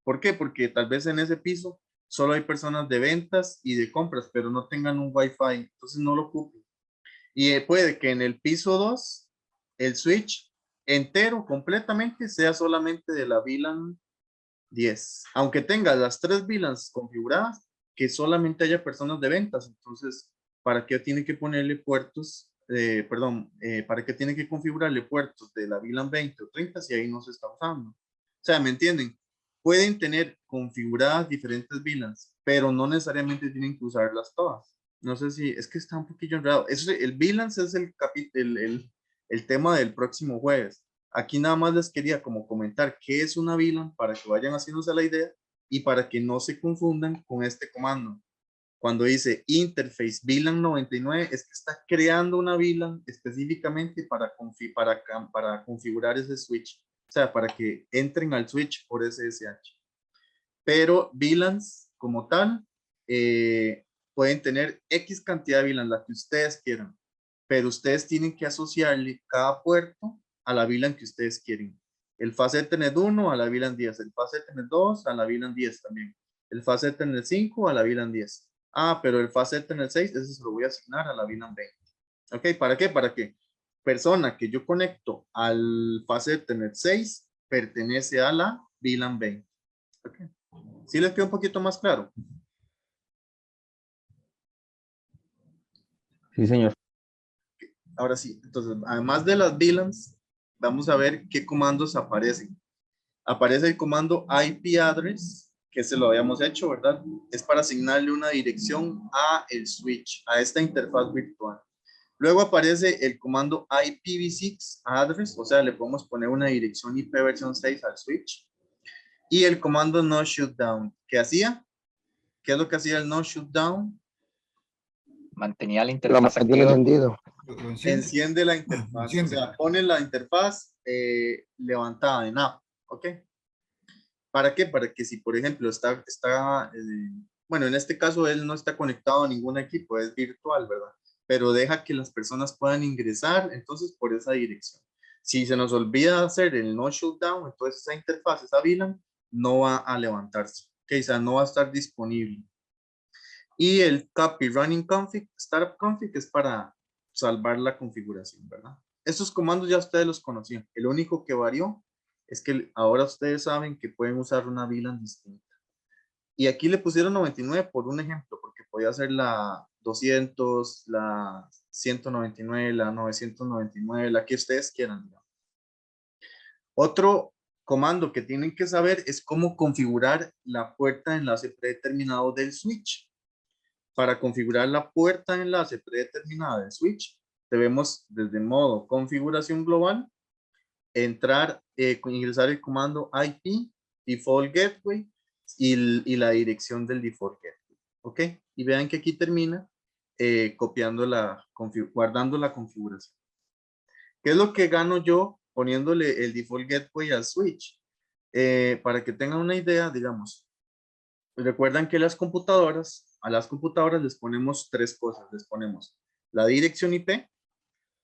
¿Por qué? Porque tal vez en ese piso solo hay personas de ventas y de compras, pero no tengan un Wi-Fi, entonces no lo ocupen. Y puede que en el piso 2 el switch entero, completamente, sea solamente de la VLAN 10. Aunque tenga las 3 VLANs configuradas, que solamente haya personas de ventas. Entonces, ¿para qué tiene que ponerle puertos? ¿Para qué tiene que configurarle puertos de la VLAN 20 o 30 si ahí no se está usando? O sea, ¿me entienden? Pueden tener configuradas diferentes VLANs, pero no necesariamente tienen que usarlas todas. No sé si es que está un poquillo enredado. Eso, el VLANs es el tema del próximo jueves. Aquí nada más les quería como comentar qué es una VLAN para que vayan haciéndose la idea y para que no se confundan con este comando. Cuando dice interface VLAN 99 es que está creando una VLAN específicamente para configurar ese switch. O sea, para que entren al switch por SSH. Pero VLANs como tal pueden tener X cantidad de VLAN, la que ustedes quieran. Pero ustedes tienen que asociarle cada puerto a la VLAN que ustedes quieren. El Fast Ethernet 1 a la VLAN 10, el Fast Ethernet 2 a la VLAN 10 también, el Fast Ethernet 5 a la VLAN 10. Ah, pero el Fast Ethernet 6, ese se lo voy a asignar a la VLAN 20. ¿Ok? ¿Para qué? Para que persona que yo conecto al Fast Ethernet 6 pertenece a la VLAN 20. ¿Ok? ¿Sí les quedó un poquito más claro? Sí, señor. Ahora sí, entonces, además de las VLANs, vamos a ver qué comandos aparecen. Aparece el comando IP address, que se lo habíamos hecho, ¿verdad? Es para asignarle una dirección a el switch, a esta interfaz virtual. Luego aparece el comando IPv6 address, o sea, le podemos poner una dirección IP versión 6 al switch. Y el comando no shutdown, ¿qué hacía? ¿Qué es lo que hacía el no shutdown? Mantenía la Lo interfaz mantiene activa. encendido. Lo enciende. Enciende la Lo interfaz, o enciende. sea, pone la interfaz levantada en app, ¿ok? ¿Para qué? Para que si, por ejemplo, bueno, en este caso él no está conectado a ningún equipo, es virtual, ¿verdad? Pero deja que las personas puedan ingresar, entonces, por esa dirección. Si se nos olvida hacer el no shutdown, entonces esa interfaz, esa VLAN, no va a levantarse, ¿ok? O sea, no va a estar disponible. Y el copy running config, startup config, es para salvar la configuración, ¿verdad? Estos comandos ya ustedes los conocían. El único que varió es que ahora ustedes saben que pueden usar una VLAN distinta. Y aquí le pusieron 99 por un ejemplo, porque podía ser la 200, la 199, la 999, la que ustedes quieran, ¿no? Otro comando que tienen que saber es cómo configurar la puerta de enlace predeterminado del switch. Para configurar la puerta de enlace predeterminada del switch, debemos desde modo configuración global, ingresar el comando IP, default gateway y la dirección del default gateway. ¿Ok? Y vean que aquí termina guardando la configuración. ¿Qué es lo que gano yo poniéndole el default gateway al switch? Para que tengan una idea, digamos, recuerdan que a las computadoras les ponemos tres cosas. Les ponemos la dirección IP,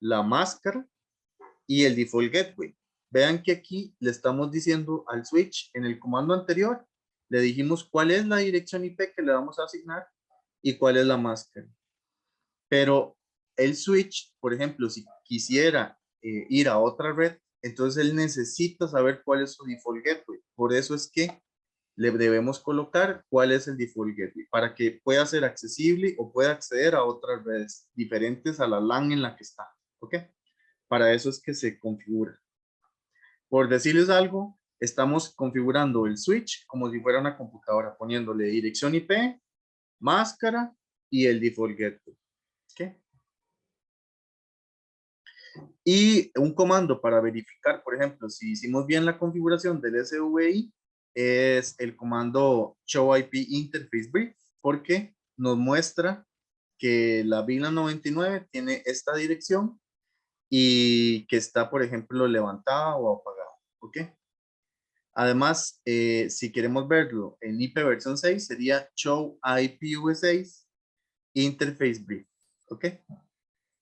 la máscara y el default gateway. Vean que aquí le estamos diciendo al switch, en el comando anterior, le dijimos cuál es la dirección IP que le vamos a asignar y cuál es la máscara. Pero el switch, por ejemplo, si quisiera ir a otra red, entonces él necesita saber cuál es su default gateway. Por eso es que le debemos colocar cuál es el default gateway para que pueda ser accesible o pueda acceder a otras redes diferentes a la LAN en la que está. ¿Ok? Para eso es que se configura. Por decirles algo, estamos configurando el switch como si fuera una computadora, poniéndole dirección IP, máscara y el default gateway. ¿Ok? Y un comando para verificar, por ejemplo, si hicimos bien la configuración del SVI, es el comando show IP interface brief, porque nos muestra que la VLAN 99 tiene esta dirección y que está, por ejemplo, levantada o apagada. ¿Ok? Además, si queremos verlo en IP versión 6, sería show IPv6 interface brief. ¿Ok?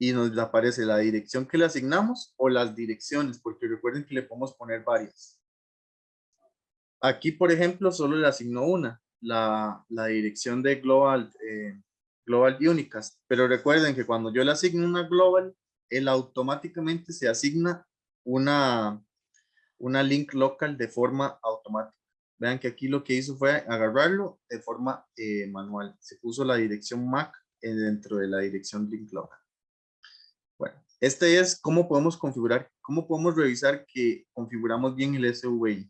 Y nos aparece la dirección que le asignamos o las direcciones, porque recuerden que le podemos poner varias. Aquí, por ejemplo, solo le asignó una, la dirección de Global, Global Unicast. Pero recuerden que cuando yo le asigno una Global, él automáticamente se asigna una link local de forma automática. Vean que aquí lo que hizo fue agarrarlo de forma manual. Se puso la dirección MAC dentro de la dirección link local. Bueno, este es cómo podemos configurar, cómo podemos revisar que configuramos bien el SVI.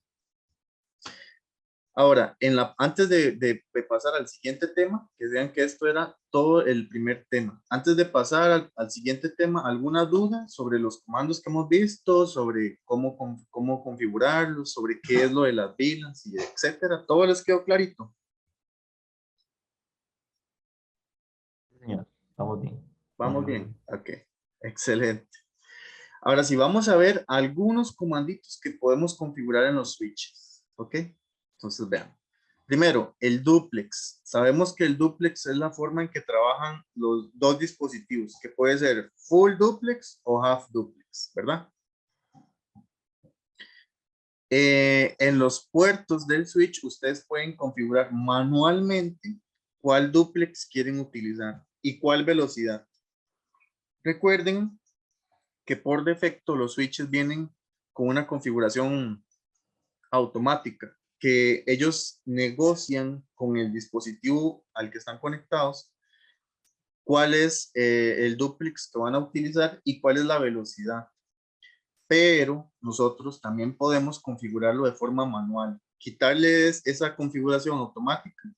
Ahora, antes de pasar al siguiente tema, que vean que esto era todo el primer tema. Antes de pasar al siguiente tema, ¿alguna duda sobre los comandos que hemos visto, sobre cómo configurarlos, sobre qué es lo de las VLANs y etcétera? ¿Todo les quedó clarito? Señor, vamos bien. Vamos bien, ok, excelente. Ahora sí, vamos a ver algunos comanditos que podemos configurar en los switches, ¿ok? Entonces vean. Primero, el duplex. Sabemos que el duplex es la forma en que trabajan los dos dispositivos, que puede ser full duplex o half duplex, ¿verdad? En los puertos del switch, ustedes pueden configurar manualmente cuál duplex quieren utilizar y cuál velocidad. Recuerden que por defecto los switches vienen con una configuración automática, que ellos negocian con el dispositivo al que están conectados cuál es el duplex que van a utilizar y cuál es la velocidad. Pero nosotros también podemos configurarlo de forma manual, quitarles esa configuración automática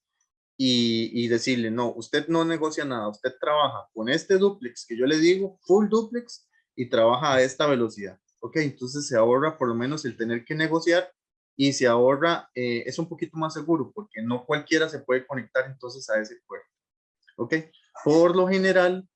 y decirle, no, usted no negocia nada, usted trabaja con este duplex que yo le digo, full duplex, y trabaja a esta velocidad. Ok, entonces se ahorra por lo menos el tener que negociar y se ahorra, es un poquito más seguro porque no cualquiera se puede conectar entonces a ese puerto. Ok, por lo general,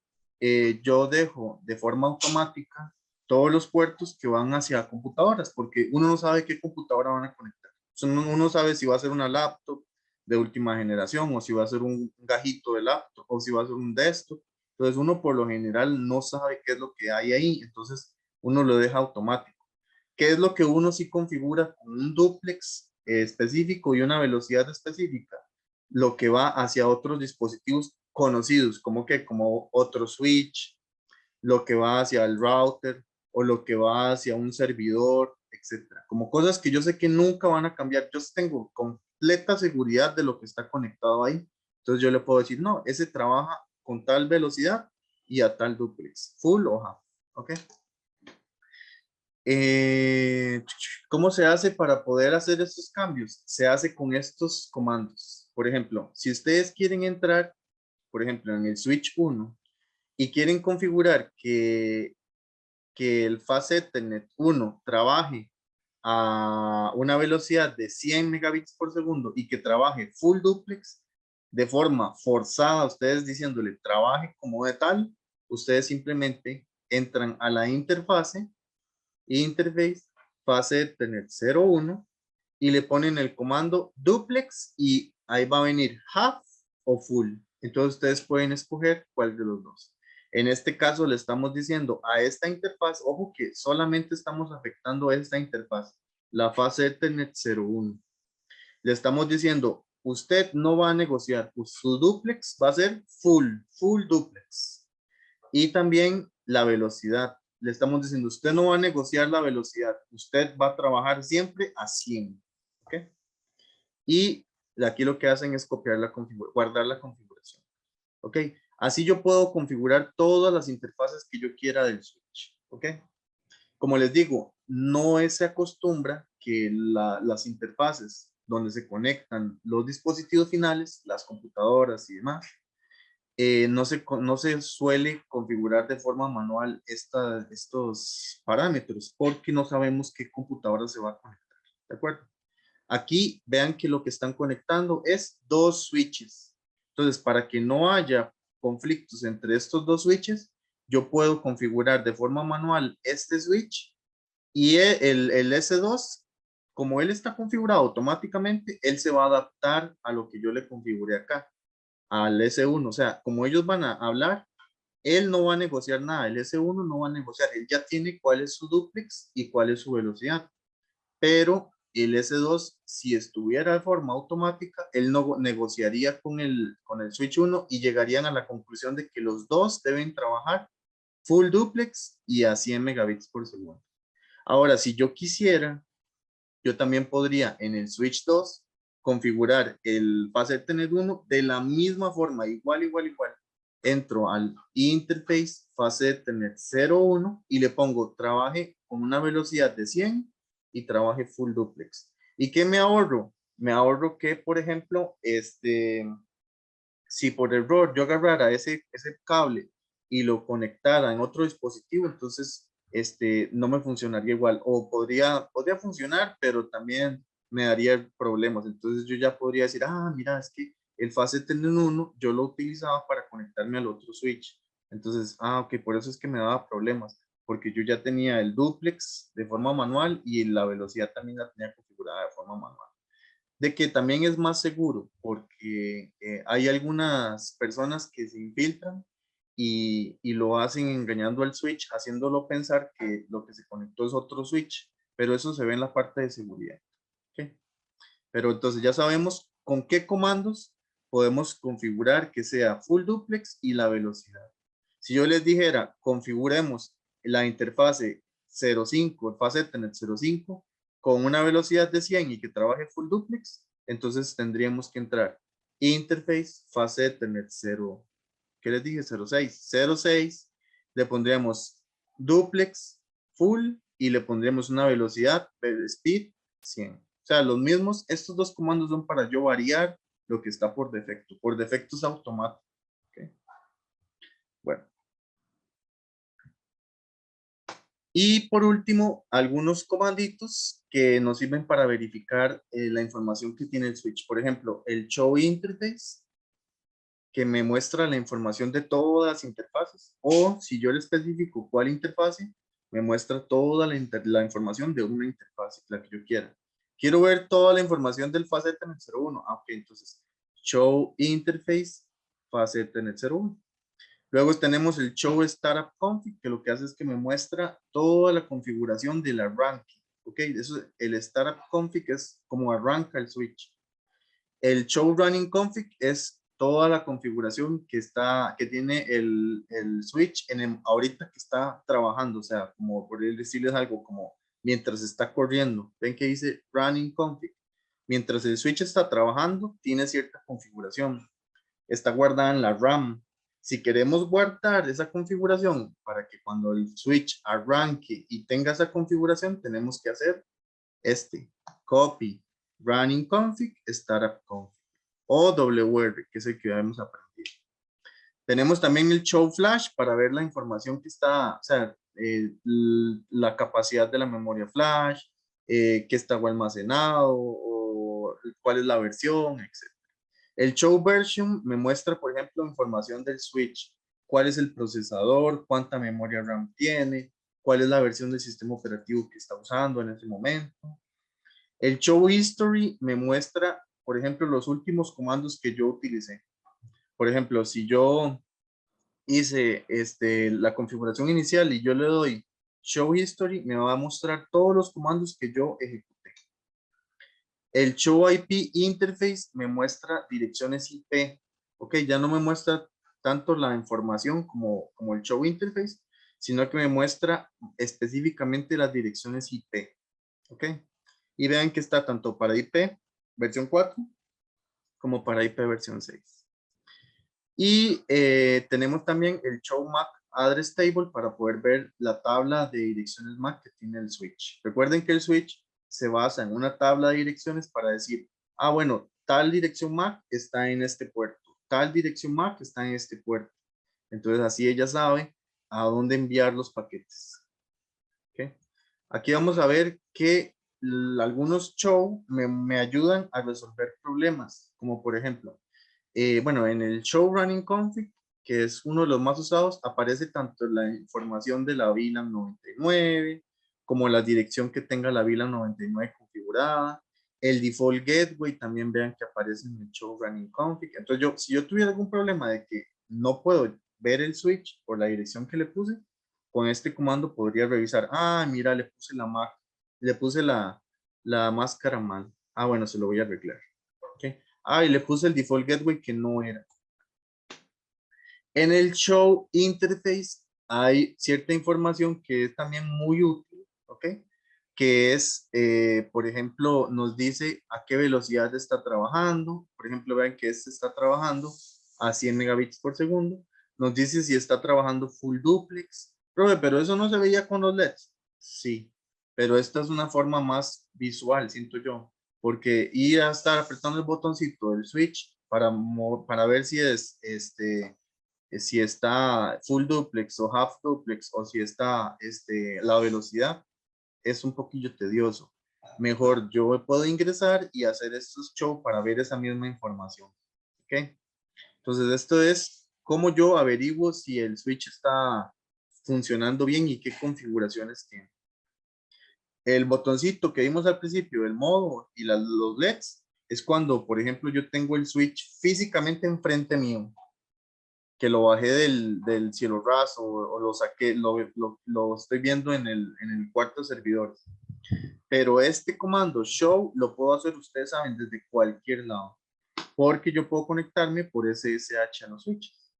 yo dejo de forma automática todos los puertos que van hacia computadoras porque uno no sabe qué computadora van a conectar. Uno sabe si va a ser una laptop de última generación o si va a ser un gajito de laptop o si va a ser un desktop. Entonces uno por lo general no sabe qué es lo que hay ahí, entonces uno lo deja automático. ¿Qué es lo que uno sí configura con un duplex específico y una velocidad específica? Lo que va hacia otros dispositivos conocidos, como otro switch, lo que va hacia el router o lo que va hacia un servidor, etcétera. Como cosas que yo sé que nunca van a cambiar. Yo tengo completa seguridad de lo que está conectado ahí. Entonces yo le puedo decir, no, ese trabaja con tal velocidad y a tal duplex, full o half. ¿Ok? ¿Cómo se hace para poder hacer estos cambios? Se hace con estos comandos. Por ejemplo, si ustedes quieren entrar, por ejemplo, en el switch 1 y quieren configurar que el Fast Ethernet 1 trabaje a una velocidad de 100 megabits por segundo y que trabaje full duplex de forma forzada, ustedes diciéndole trabaje como de tal, ustedes simplemente entran a la interface Fast Ethernet 01 y le ponen el comando duplex y ahí va a venir half o full. Entonces ustedes pueden escoger cuál de los dos. En este caso le estamos diciendo a esta interfaz, ojo que solamente estamos afectando a esta interfaz, la Fast Ethernet 01. Le estamos diciendo, usted no va a negociar, su duplex va a ser full duplex. Y también la velocidad. Le estamos diciendo, usted no va a negociar la velocidad, usted va a trabajar siempre a 100. ¿Ok? y aquí lo que hacen es copiar guardar la configuración. ¿Ok? Así yo puedo configurar todas las interfaces que yo quiera del switch. ¿Ok? Como les digo, no se acostumbra que las interfaces donde se conectan los dispositivos finales, las computadoras y demás, no se suele configurar de forma manual estos parámetros porque no sabemos qué computadora se va a conectar. ¿De acuerdo? Aquí vean que lo que están conectando es dos switches. Entonces, para que no haya conflictos entre estos dos switches, yo puedo configurar de forma manual este switch y el S2, como él está configurado automáticamente, él se va a adaptar a lo que yo le configuré acá, al S1. O sea, como ellos van a hablar, él no va a negociar nada, el S1 no va a negociar, él ya tiene cuál es su duplex y cuál es su velocidad. Pero el S2, si estuviera de forma automática, él no negociaría con el switch 1 y llegarían a la conclusión de que los dos deben trabajar full duplex y a 100 megabits por segundo. Ahora, si yo quisiera, yo también podría en el switch 2 configurar el fast Ethernet 1 de la misma forma, igual. Entro al interface fast Ethernet 01 y le pongo trabaje con una velocidad de 100 y trabaje full duplex. ¿Y qué me ahorro? Me ahorro que, por ejemplo, si por error yo agarrara ese cable y lo conectara en otro dispositivo, entonces no me funcionaría igual. O podría funcionar, pero también me daría problemas. Entonces yo ya podría decir, mira, es que el Fast Ethernet 1 yo lo utilizaba para conectarme al otro switch. Entonces, ok, por eso es que me daba problemas, porque yo ya tenía el duplex de forma manual y la velocidad también la tenía configurada de forma manual. De que también es más seguro porque hay algunas personas que se infiltran y lo hacen engañando al switch, haciéndolo pensar que lo que se conectó es otro switch, pero eso se ve en la parte de seguridad. ¿Okay? Pero entonces ya sabemos con qué comandos podemos configurar que sea full duplex y la velocidad. Si yo les dijera, configuremos la interfase 05, el fast Ethernet 05, con una velocidad de 100 y que trabaje full duplex, entonces tendríamos que entrar interface fast Ethernet 0, ¿qué les dije? 06, le pondríamos duplex full y le pondríamos una velocidad speed 100. O sea, los mismos, estos dos comandos son para yo variar lo que está por defecto. Por defecto es automático. ¿Okay? Bueno. Y por último, algunos comanditos que nos sirven para verificar la información que tiene el switch. Por ejemplo, el show interface, que me muestra la información de todas las interfaces. O si yo le especifico cuál interfase, me muestra toda la información de una interfase, la que yo quiera. Quiero ver toda la información del Fast Ethernet 01. Ok, entonces, show interface Fast Ethernet 01. Luego tenemos el Show Startup Config, que lo que hace es que me muestra toda la configuración del arranque. Ok, eso, el Startup Config es como arranca el switch. El Show Running Config es toda la configuración que tiene el switch ahorita que está trabajando. O sea, como por decirles algo, como mientras está corriendo. Ven que dice Running Config. Mientras el switch está trabajando, tiene cierta configuración. Está guardada en la RAM. Si queremos guardar esa configuración para que cuando el switch arranque y tenga esa configuración, tenemos que hacer copy running config startup config o WR, que es el que hemos aprendido. Tenemos también el show flash para ver la información que está, o sea, la capacidad de la memoria flash, qué está almacenado o cuál es la versión, etc. El show version me muestra, por ejemplo, información del switch, cuál es el procesador, cuánta memoria RAM tiene, cuál es la versión del sistema operativo que está usando en ese momento. El show history me muestra, por ejemplo, los últimos comandos que yo utilicé. Por ejemplo, si yo hice la configuración inicial y yo le doy show history, me va a mostrar todos los comandos que yo ejecuté. El Show IP Interface me muestra direcciones IP. Ok, ya no me muestra tanto la información como el Show Interface, sino que me muestra específicamente las direcciones IP. Ok, y vean que está tanto para IP versión 4 como para IP versión 6. Y tenemos también el Show MAC Address Table para poder ver la tabla de direcciones MAC que tiene el switch. Recuerden que el switch se basa en una tabla de direcciones para decir, ah, bueno, tal dirección MAC está en este puerto, tal dirección MAC está en este puerto. Entonces así ella sabe a dónde enviar los paquetes. ¿Okay? Aquí vamos a ver que algunos show me ayudan a resolver problemas, como por ejemplo, bueno, en el show running config, que es uno de los más usados, aparece tanto la información de la VLAN 99, como la dirección que tenga la VLAN 99 configurada. El default gateway también vean que aparece en el show running config. Entonces si yo tuviera algún problema de que no puedo ver el switch por la dirección que le puse, con este comando podría revisar, ah, mira, le puse la máscara mal. Ah, bueno, se lo voy a arreglar. ¿Okay? Ah, y le puse el default gateway que no era. En el show interface hay cierta información que es también muy útil, ¿ok? Que es, por ejemplo, nos dice a qué velocidad está trabajando. Por ejemplo, vean que este está trabajando a 100 megabits por segundo. Nos dice si está trabajando full duplex. Pero eso no se veía con los LEDs. Sí, pero esta es una forma más visual, siento yo. Porque ir a estar apretando el botoncito del switch para ver si es si está full duplex o half duplex o si está la velocidad, es un poquillo tedioso. Mejor yo puedo ingresar y hacer estos show para ver esa misma información. ¿Ok? Entonces esto es cómo yo averiguo si el switch está funcionando bien y qué configuraciones tiene. El botoncito que vimos al principio, el modo y los LEDs, es cuando, por ejemplo, yo tengo el switch físicamente enfrente mío, que lo bajé del cielo raso o lo saqué, lo estoy viendo en el cuarto de servidores. Pero este comando show lo puedo hacer, ustedes saben, desde cualquier lado, porque yo puedo conectarme por SSH a los switches.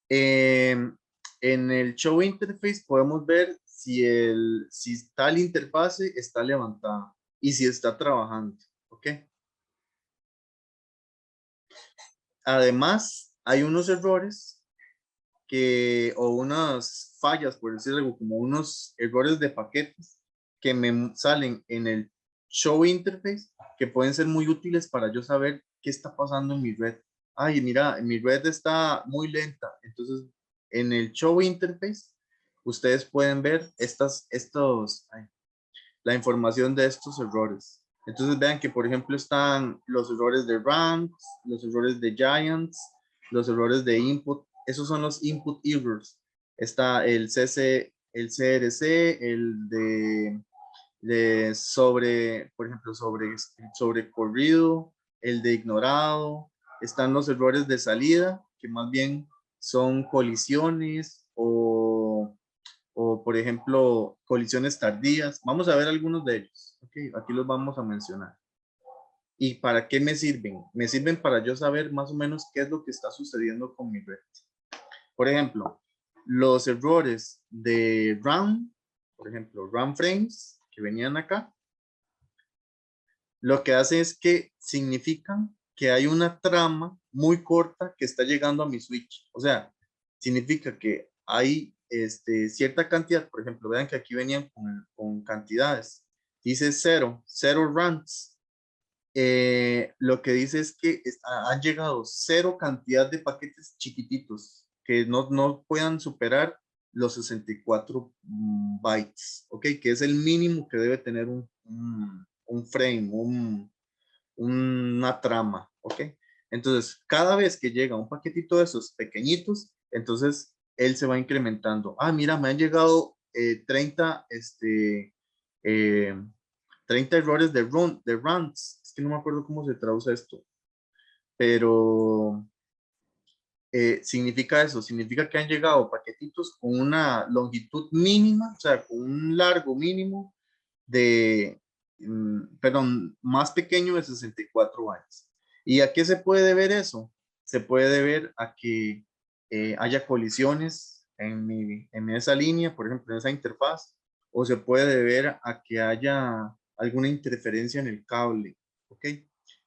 En el show interface podemos ver si tal interfase está levantada y si está trabajando, ¿ok? Además, hay unos errores o unas fallas, por decir algo, como unos errores de paquetes que me salen en el show interface que pueden ser muy útiles para yo saber qué está pasando en mi red. Ay, mira, mi red está muy lenta. Entonces, en el show interface, ustedes pueden ver la información de estos errores. Entonces vean que, por ejemplo, están los errores de ranks, los errores de giants, los errores de input. Esos son los input errors. Está el CRC, el por ejemplo, sobre corrido, el de ignorado. Están los errores de salida, que más bien son colisiones o por ejemplo, colisiones tardías. Vamos a ver algunos de ellos. Okay, aquí los vamos a mencionar. ¿Y para qué me sirven? Me sirven para yo saber más o menos qué es lo que está sucediendo con mi red. Por ejemplo, los errores de RAM, por ejemplo, RAM frames, que venían acá, lo que hace es que significan que hay una trama muy corta que está llegando a mi switch. O sea, significa que hay cierta cantidad, por ejemplo, vean que aquí venían con cantidades. Dice 0 runs. Lo que dice es que han llegado 0 cantidad de paquetes chiquititos que no puedan superar los 64 bytes, ¿ok? Que es el mínimo que debe tener un frame, una trama, ¿ok? Entonces, cada vez que llega un paquetito de esos pequeñitos, entonces él se va incrementando. Ah, mira, me han llegado 30 errores de runs. Es que no me acuerdo cómo se traduce esto, pero significa eso, significa que han llegado paquetitos con una longitud mínima, o sea, con un largo mínimo perdón, más pequeño de 64 bytes. ¿Y a qué se puede ver eso? Se puede ver a que haya colisiones en esa línea, por ejemplo, en esa interfaz, o se puede ver a que haya alguna interferencia en el cable, ¿ok?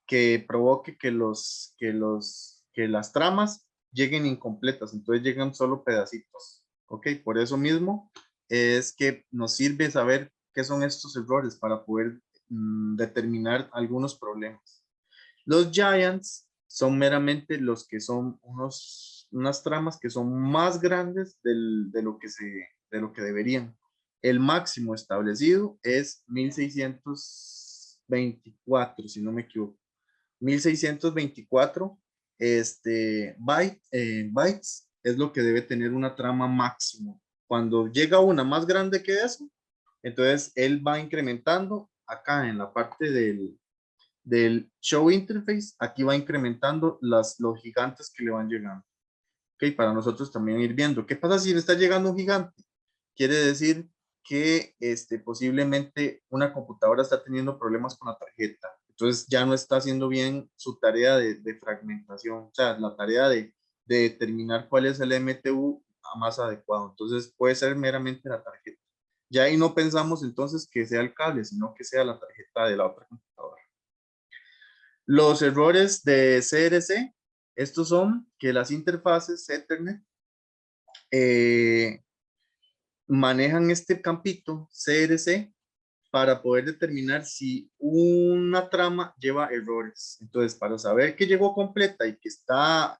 Que provoque que las tramas lleguen incompletas, entonces llegan solo pedacitos, ¿ok? Por eso mismo es que nos sirve saber qué son estos errores para poder determinar algunos problemas. Los giants son meramente los que son unas tramas que son más grandes de lo que deberían. El máximo establecido es 1624, si no me equivoco. 1624 bytes es lo que debe tener una trama máximo. Cuando llega una más grande que eso, entonces él va incrementando acá en la parte del show interface, aquí va incrementando los gigantes que le van llegando. Ok, para nosotros también ir viendo. ¿Qué pasa si le está llegando un gigante? Quiere decir que posiblemente una computadora está teniendo problemas con la tarjeta. Entonces ya no está haciendo bien su tarea de fragmentación, o sea, la tarea de determinar cuál es el MTU más adecuado. Entonces puede ser meramente la tarjeta. Ya ahí no pensamos entonces que sea el cable, sino que sea la tarjeta de la otra computadora. Los errores de CRC, estos son que las interfaces Ethernet manejan este campito CRC para poder determinar si una trama lleva errores. Entonces, para saber que llegó completa y que está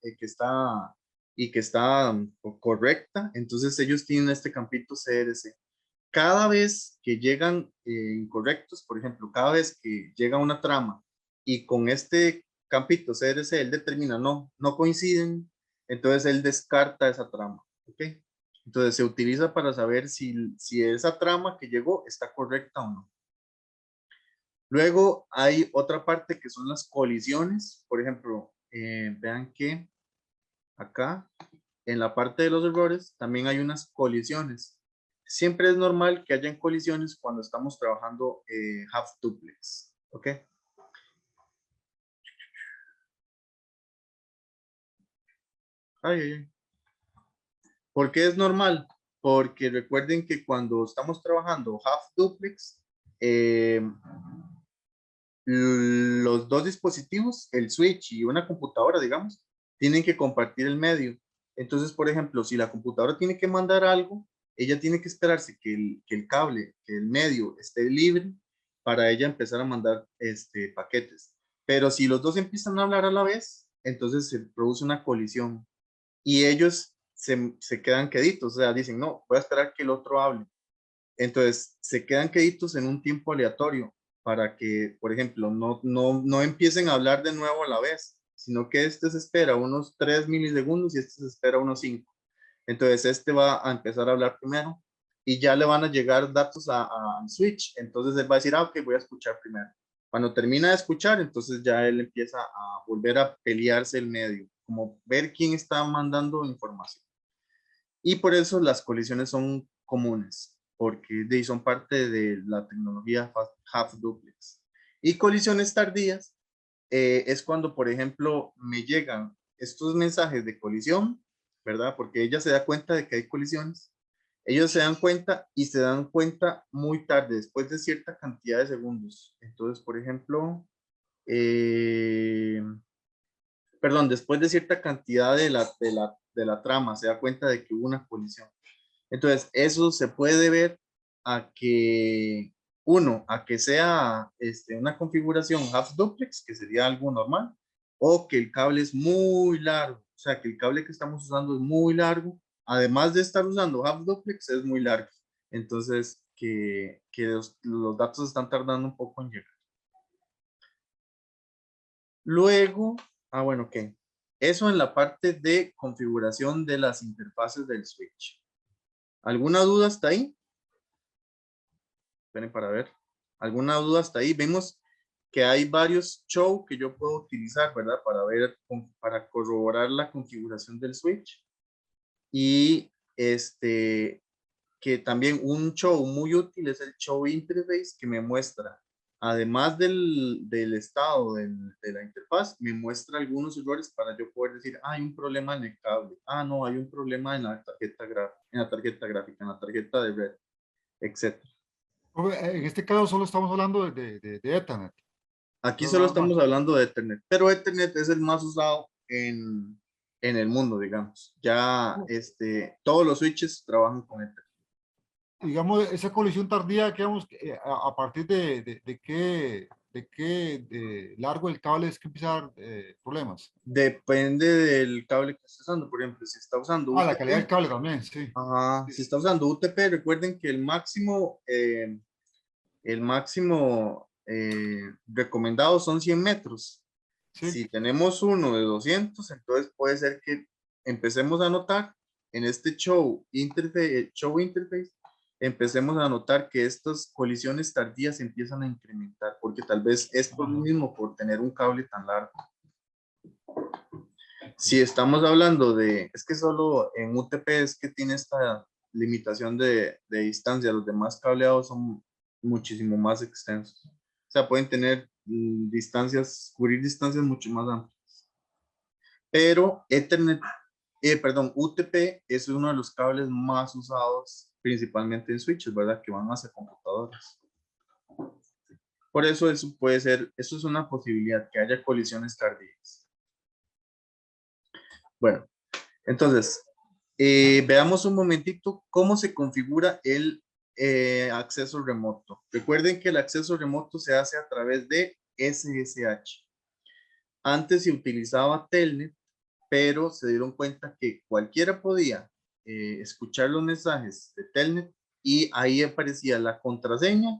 correcta, entonces ellos tienen este campito CRC. Cada vez que llegan incorrectos, por ejemplo, cada vez que llega una trama y con este campito CRC él determina no coinciden, entonces él descarta esa trama, ¿ok? Entonces se utiliza para saber si esa trama que llegó está correcta o no. Luego hay otra parte que son las colisiones. Por ejemplo, vean que acá en la parte de los errores también hay unas colisiones. Siempre es normal que hayan colisiones cuando estamos trabajando half duplex, ¿ok? Ay, ay, ay. ¿Por qué es normal? Porque recuerden que cuando estamos trabajando half duplex, los dos dispositivos, el switch y una computadora, digamos, tienen que compartir el medio. Entonces, por ejemplo, si la computadora tiene que mandar algo, ella tiene que esperarse que el cable, que el medio esté libre para ella empezar a mandar paquetes. Pero si los dos empiezan a hablar a la vez, entonces se produce una colisión y ellos se quedan queditos, o sea, dicen, no, voy a esperar que el otro hable. Entonces, se quedan queditos en un tiempo aleatorio para que, por ejemplo, no empiecen a hablar de nuevo a la vez, sino que este se espera unos 3 milisegundos y este se espera unos 5. Entonces, este va a empezar a hablar primero y ya le van a llegar datos al switch. Entonces, él va a decir, ok, voy a escuchar primero. Cuando termina de escuchar, entonces ya él empieza a volver a pelearse el medio, como ver quién está mandando información. Y por eso las colisiones son comunes, porque son parte de la tecnología half duplex. Y colisiones tardías es cuando, por ejemplo, me llegan estos mensajes de colisión, ¿verdad? Porque ella se da cuenta de que hay colisiones. Ellos se dan cuenta y se dan cuenta muy tarde, después de cierta cantidad de segundos. Entonces, por ejemplo, perdón, después de cierta cantidad de la trama, se da cuenta de que hubo una colisión. Entonces, eso se puede ver a que, a que sea una configuración half duplex, que sería algo normal, o que el cable es muy largo, o sea, que el cable que estamos usando es muy largo, además de estar usando half duplex, es muy largo. Entonces, que los datos están tardando un poco en llegar. Luego, bueno, ok. Eso en la parte de configuración de las interfaces del switch. ¿Alguna duda hasta ahí? Esperen para ver. ¿Alguna duda hasta ahí? Vemos que hay varios show que yo puedo utilizar, ¿verdad? Para corroborar la configuración del switch. Y que también un show muy útil es el show interface que me muestra, además del estado de la interfaz, me muestra algunos errores para yo poder decir, hay un problema en el cable. No, hay un problema en la tarjeta gráfica, en la tarjeta de red, etc. En este caso solo estamos hablando de Ethernet. Aquí No, solo nada más. estamos hablando de Ethernet, pero Ethernet es el más usado en el mundo, digamos. Ya todos los switches trabajan con Ethernet. Digamos, esa colisión tardía, que vamos, a partir de qué largo el cable es que empieza a dar problemas. Depende del cable que esté usando. Por ejemplo, si está usando Ah, la calidad del UTP, cable también, sí. ajá, si está usando UTP, recuerden que el máximo recomendado son 100 metros. Sí. Si tenemos uno de 200, entonces puede ser que empecemos a notar en este show interface, empecemos a notar que estas colisiones tardías empiezan a incrementar, porque tal vez es por lo Ajá. mismo, por tener un cable tan largo. Si estamos hablando es que solo en UTP es que tiene esta limitación de distancia, los demás cableados son muchísimo más extensos. O sea, pueden tener cubrir distancias mucho más amplias. Pero UTP es uno de los cables más usados principalmente en switches, ¿verdad? Que van hacia computadoras. Por eso eso es una posibilidad, que haya colisiones tardías. Bueno, entonces, veamos un momentito cómo se configura el acceso remoto. Recuerden que el acceso remoto se hace a través de SSH. Antes se utilizaba Telnet, pero se dieron cuenta que cualquiera podía escuchar los mensajes de Telnet y ahí aparecía la contraseña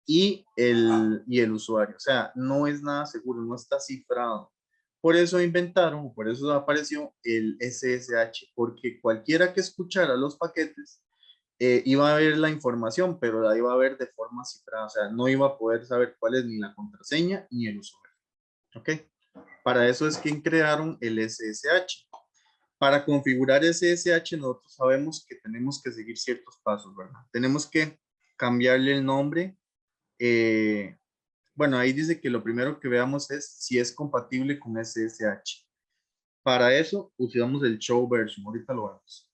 y el usuario. O sea, no es nada seguro, no está cifrado. Por eso inventaron, por eso apareció el SSH, porque cualquiera que escuchara los paquetes iba a ver la información, pero la iba a ver de forma cifrada. O sea, no iba a poder saber cuál es ni la contraseña ni el usuario. ¿Ok? Para eso es que crearon el SSH. Para configurar SSH nosotros sabemos que tenemos que seguir ciertos pasos, ¿verdad? Tenemos que cambiarle el nombre. Bueno, ahí dice que lo primero que veamos es si es compatible con SSH. Para eso usamos el show version, ahorita lo vemos.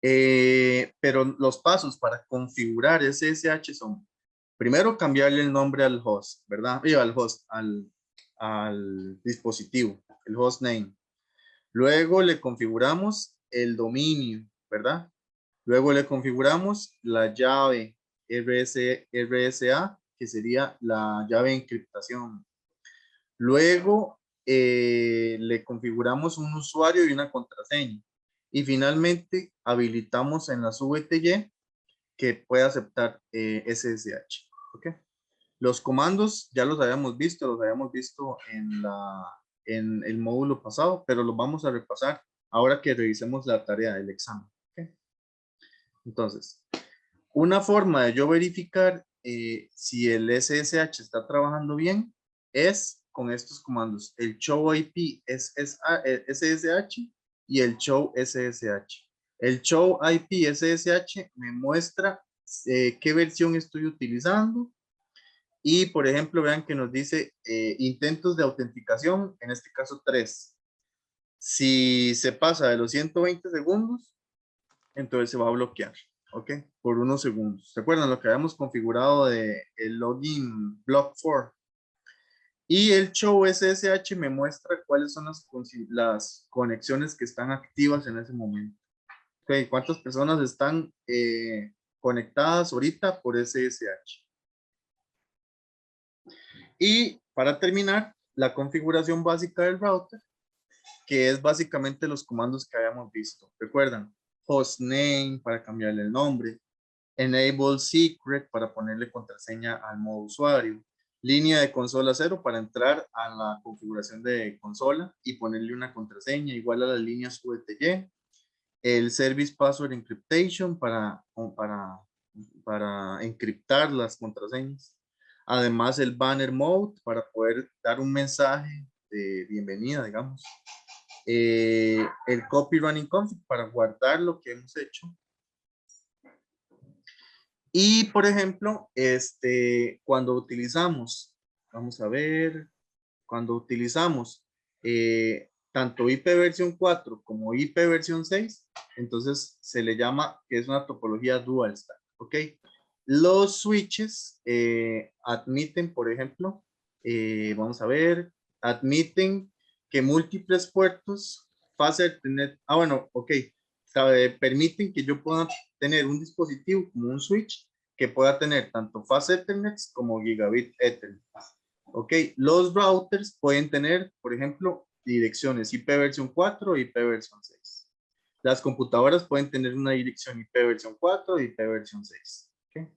Pero los pasos para configurar SSH son, primero cambiarle el nombre al host, ¿verdad? Al dispositivo, el host name. Luego le configuramos el dominio, ¿verdad? Luego le configuramos la llave RSA, que sería la llave de encriptación. Luego le configuramos un usuario y una contraseña. Y finalmente habilitamos en las VTY que puede aceptar SSH. ¿Ok? Los comandos ya los habíamos visto en el módulo pasado, pero los vamos a repasar ahora que revisemos la tarea del examen. ¿Ok? Entonces, una forma de yo verificar si el SSH está trabajando bien es con estos comandos, el show IP SSH y el show SSH. El show IP SSH me muestra qué versión estoy utilizando y, por ejemplo, vean que nos dice intentos de autenticación, en este caso 3. Si se pasa de los 120 segundos, entonces se va a bloquear. ¿Ok? Por unos segundos. ¿Se acuerdan lo que habíamos configurado de el login block 4? Y el show SSH me muestra cuáles son las conexiones que están activas en ese momento. ¿Ok? ¿Cuántas personas están conectadas ahorita por SSH? Y para terminar, la configuración básica del router, que es básicamente los comandos que habíamos visto. ¿Recuerdan? Hostname para cambiarle el nombre. Enable secret para ponerle contraseña al modo usuario. Línea de consola 0 para entrar a la configuración de consola y ponerle una contraseña igual a las líneas VTY. El service password encryptation para encriptar las contraseñas. Además el banner mode para poder dar un mensaje de bienvenida, digamos. El copy running config para guardar lo que hemos hecho. Y, por ejemplo, cuando utilizamos, vamos a ver, cuando utilizamos tanto IP versión 4 como IP versión 6, entonces se le llama que es una topología dual stack, ¿ok? Los switches admiten, por ejemplo, vamos a ver, admiten que múltiples puertos fase Ethernet, bueno, ok, permiten que yo pueda tener un dispositivo como un switch que pueda tener tanto fase Ethernet como gigabit Ethernet. Ok, los routers pueden tener, por ejemplo, direcciones IP versión 4 y IP versión 6. Las computadoras pueden tener una dirección IP versión 4 y IP versión 6. Okay.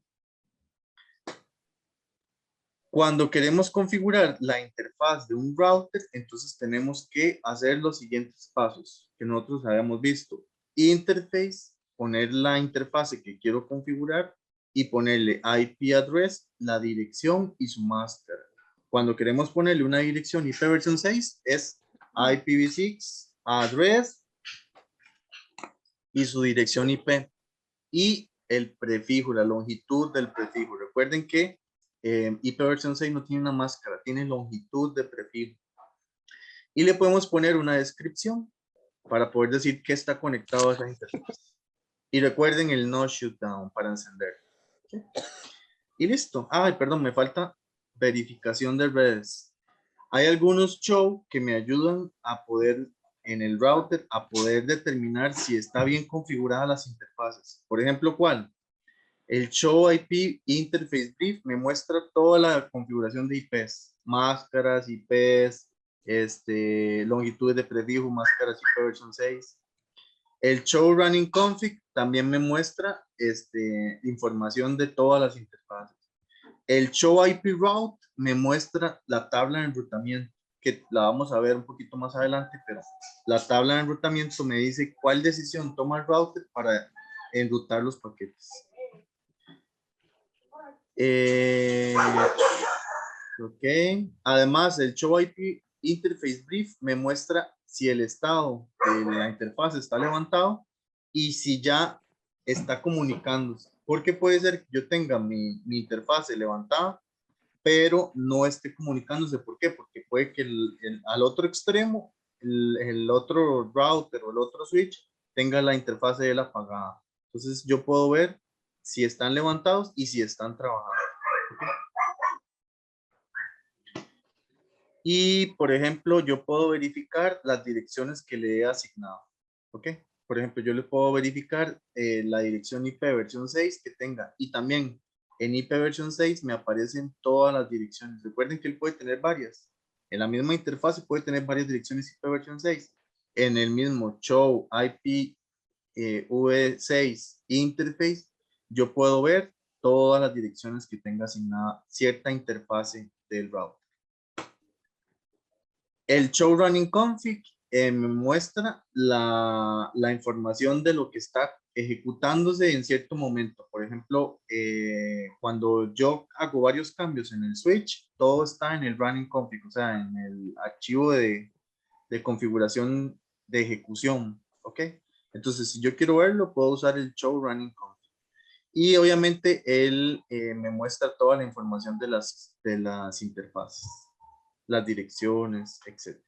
Cuando queremos configurar la interfaz de un router, entonces tenemos que hacer los siguientes pasos que nosotros habíamos visto. Interface, poner la interfase que quiero configurar y ponerle IP address, la dirección y su master. Cuando queremos ponerle una dirección IP versión 6 es IPv6 address y su dirección IP y el prefijo, la longitud del prefijo. Recuerden que IP versión 6 no tiene una máscara, tiene longitud de prefijo. Y le podemos poner una descripción para poder decir que está conectado a esa interfaz. Y recuerden el no shutdown para encender. ¿Okay? Y listo. Ay, perdón, me falta verificación de redes. Hay algunos show que me ayudan a poder, en el router, a poder determinar si está bien configurada las interfaces. Por ejemplo, ¿cuál? El show IP interface brief me muestra toda la configuración de IPs, máscaras, IPs, longitudes de prefijo, máscaras IP versión 6. El show running config también me muestra información de todas las interfaces. El show IP route me muestra la tabla de enrutamiento, que la vamos a ver un poquito más adelante, pero la tabla de enrutamiento me dice cuál decisión toma el router para enrutar los paquetes. Ok. Además, el show IP interface brief me muestra si el estado de la interfaz está levantado y si ya está comunicándose. Porque puede ser que yo tenga mi interfase levantada, pero no esté comunicándose. ¿Por qué? Porque puede que al otro extremo, el otro router o el otro switch tenga la interfase de él apagada. Entonces yo puedo ver si están levantados y si están trabajando. ¿Okay? Y, por ejemplo, yo puedo verificar las direcciones que le he asignado. ¿Ok? Por ejemplo, yo le puedo verificar la dirección IP versión 6 que tenga. Y también en IP versión 6 me aparecen todas las direcciones. Recuerden que él puede tener varias. En la misma interfaz puede tener varias direcciones IP versión 6. En el mismo show IP V6 interface, yo puedo ver todas las direcciones que tenga asignada cierta interfase del router. El show running config me muestra la información de lo que está ejecutándose en cierto momento. Por ejemplo, cuando yo hago varios cambios en el switch, todo está en el running config, o sea, en el archivo de configuración de ejecución. ¿Ok? Entonces, si yo quiero verlo, puedo usar el show running config. Y obviamente él me muestra toda la información de las interfaces, las direcciones, etc.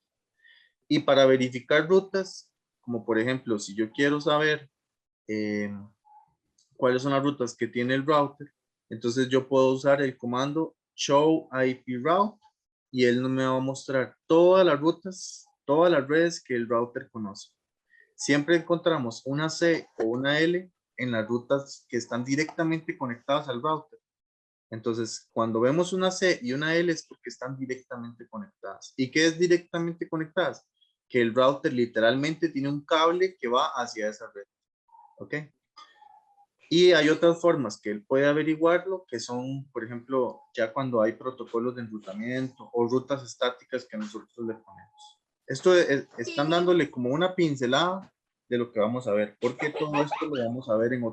Y para verificar rutas, como por ejemplo, si yo quiero saber cuáles son las rutas que tiene el router, entonces yo puedo usar el comando show IP route y él me va a mostrar todas las rutas, todas las redes que el router conoce. Siempre encontramos una C o una L en las rutas que están directamente conectadas al router. Entonces, cuando vemos una C y una L es porque están directamente conectadas. ¿Y qué es directamente conectadas? Que el router literalmente tiene un cable que va hacia esa red. ¿Ok? Y hay otras formas que él puede averiguarlo, que son, por ejemplo, ya cuando hay protocolos de enrutamiento o rutas estáticas que nosotros le ponemos. Esto están dándole como una pincelada de lo que vamos a ver, porque todo esto lo vamos a ver en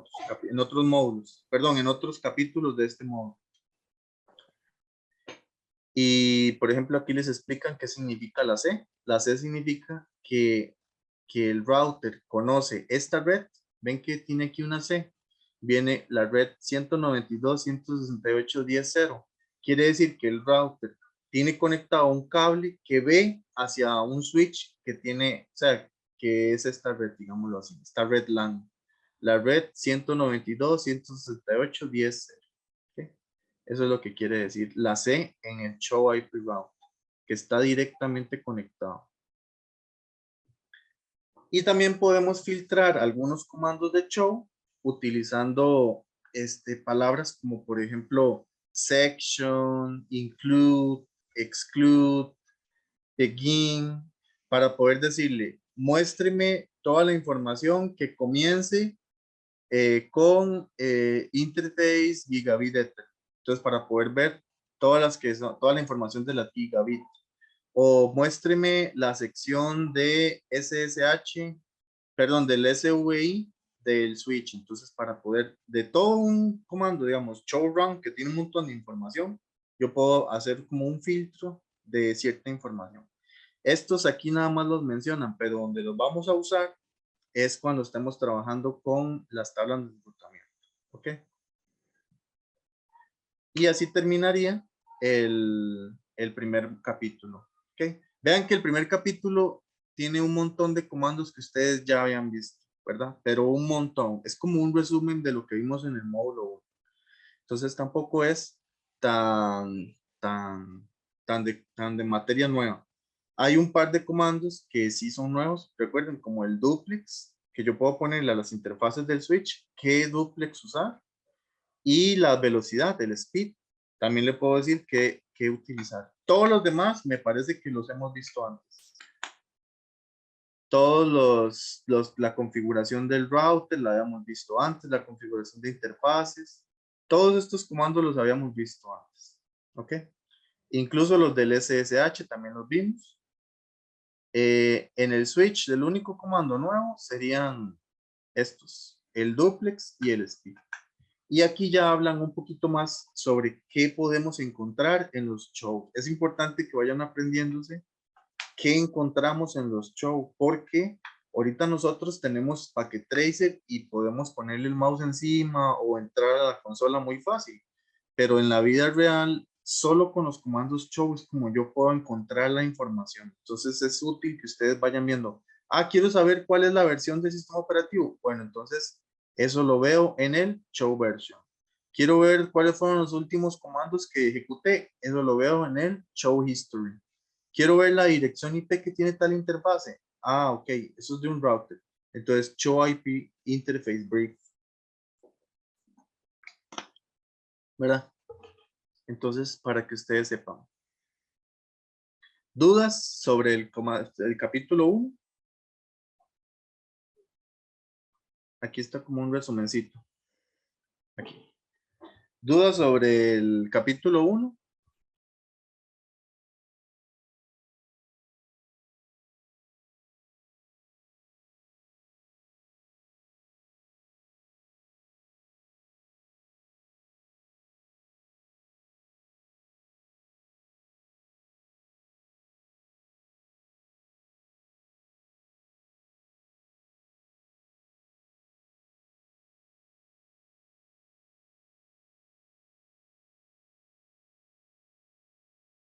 otros módulos, perdón, en otros capítulos de este módulo. Y, por ejemplo, aquí les explican qué significa la C. La C significa que el router conoce esta red. Ven que tiene aquí una C. Viene la red 192.168.10.0. Quiere decir que el router tiene conectado un cable que ve hacia un switch que tiene, o sea, que es esta red, digámoslo así, esta red LAN. La red 192.168.10.0. Eso es lo que quiere decir la C en el show IP route, que está directamente conectado. Y también podemos filtrar algunos comandos de show utilizando palabras como por ejemplo section, include, exclude, begin, para poder decirle, muéstreme toda la información que comience con interface gigabit Ethernet. Entonces, para poder ver toda la información de la gigabit. O muéstreme la sección de SSH, perdón, del SVI del switch. Entonces, para poder, de todo un comando, digamos, show run, que tiene un montón de información, yo puedo hacer como un filtro de cierta información. Estos aquí nada más los mencionan, pero donde los vamos a usar es cuando estemos trabajando con las tablas de enrutamiento. ¿Ok? Y así terminaría el primer capítulo. ¿Ok? Vean que el primer capítulo tiene un montón de comandos que ustedes ya habían visto, ¿verdad? Pero un montón. Es como un resumen de lo que vimos en el módulo 1. Entonces tampoco es tan de materia nueva. Hay un par de comandos que sí son nuevos. Recuerden, como el duplex, que yo puedo ponerle a las interfaces del switch qué duplex usar. Y la velocidad, el speed. También le puedo decir qué utilizar. Todos los demás me parece que los hemos visto antes. Todos la configuración del router la habíamos visto antes, la configuración de interfaces. Todos estos comandos los habíamos visto antes. ¿Ok? Incluso los del SSH también los vimos. En el switch, el único comando nuevo serían estos, el duplex y el speed. Y aquí ya hablan un poquito más sobre qué podemos encontrar en los show. Es importante que vayan aprendiéndose qué encontramos en los show, porque ahorita nosotros tenemos Packet Tracer y podemos ponerle el mouse encima o entrar a la consola muy fácil. Pero en la vida real, solo con los comandos show es como yo puedo encontrar la información. Entonces es útil que ustedes vayan viendo. Ah, quiero saber cuál es la versión del sistema operativo. Bueno, entonces eso lo veo en el show version. Quiero ver cuáles fueron los últimos comandos que ejecuté. Eso lo veo en el show history. Quiero ver la dirección IP que tiene tal interfase. Ah, ok, eso es de un router. Entonces, show IP interface brief. ¿Verdad? Entonces, para que ustedes sepan. ¿Dudas sobre el capítulo 1? Aquí está como un resumencito. Aquí. ¿Dudas sobre el capítulo 1?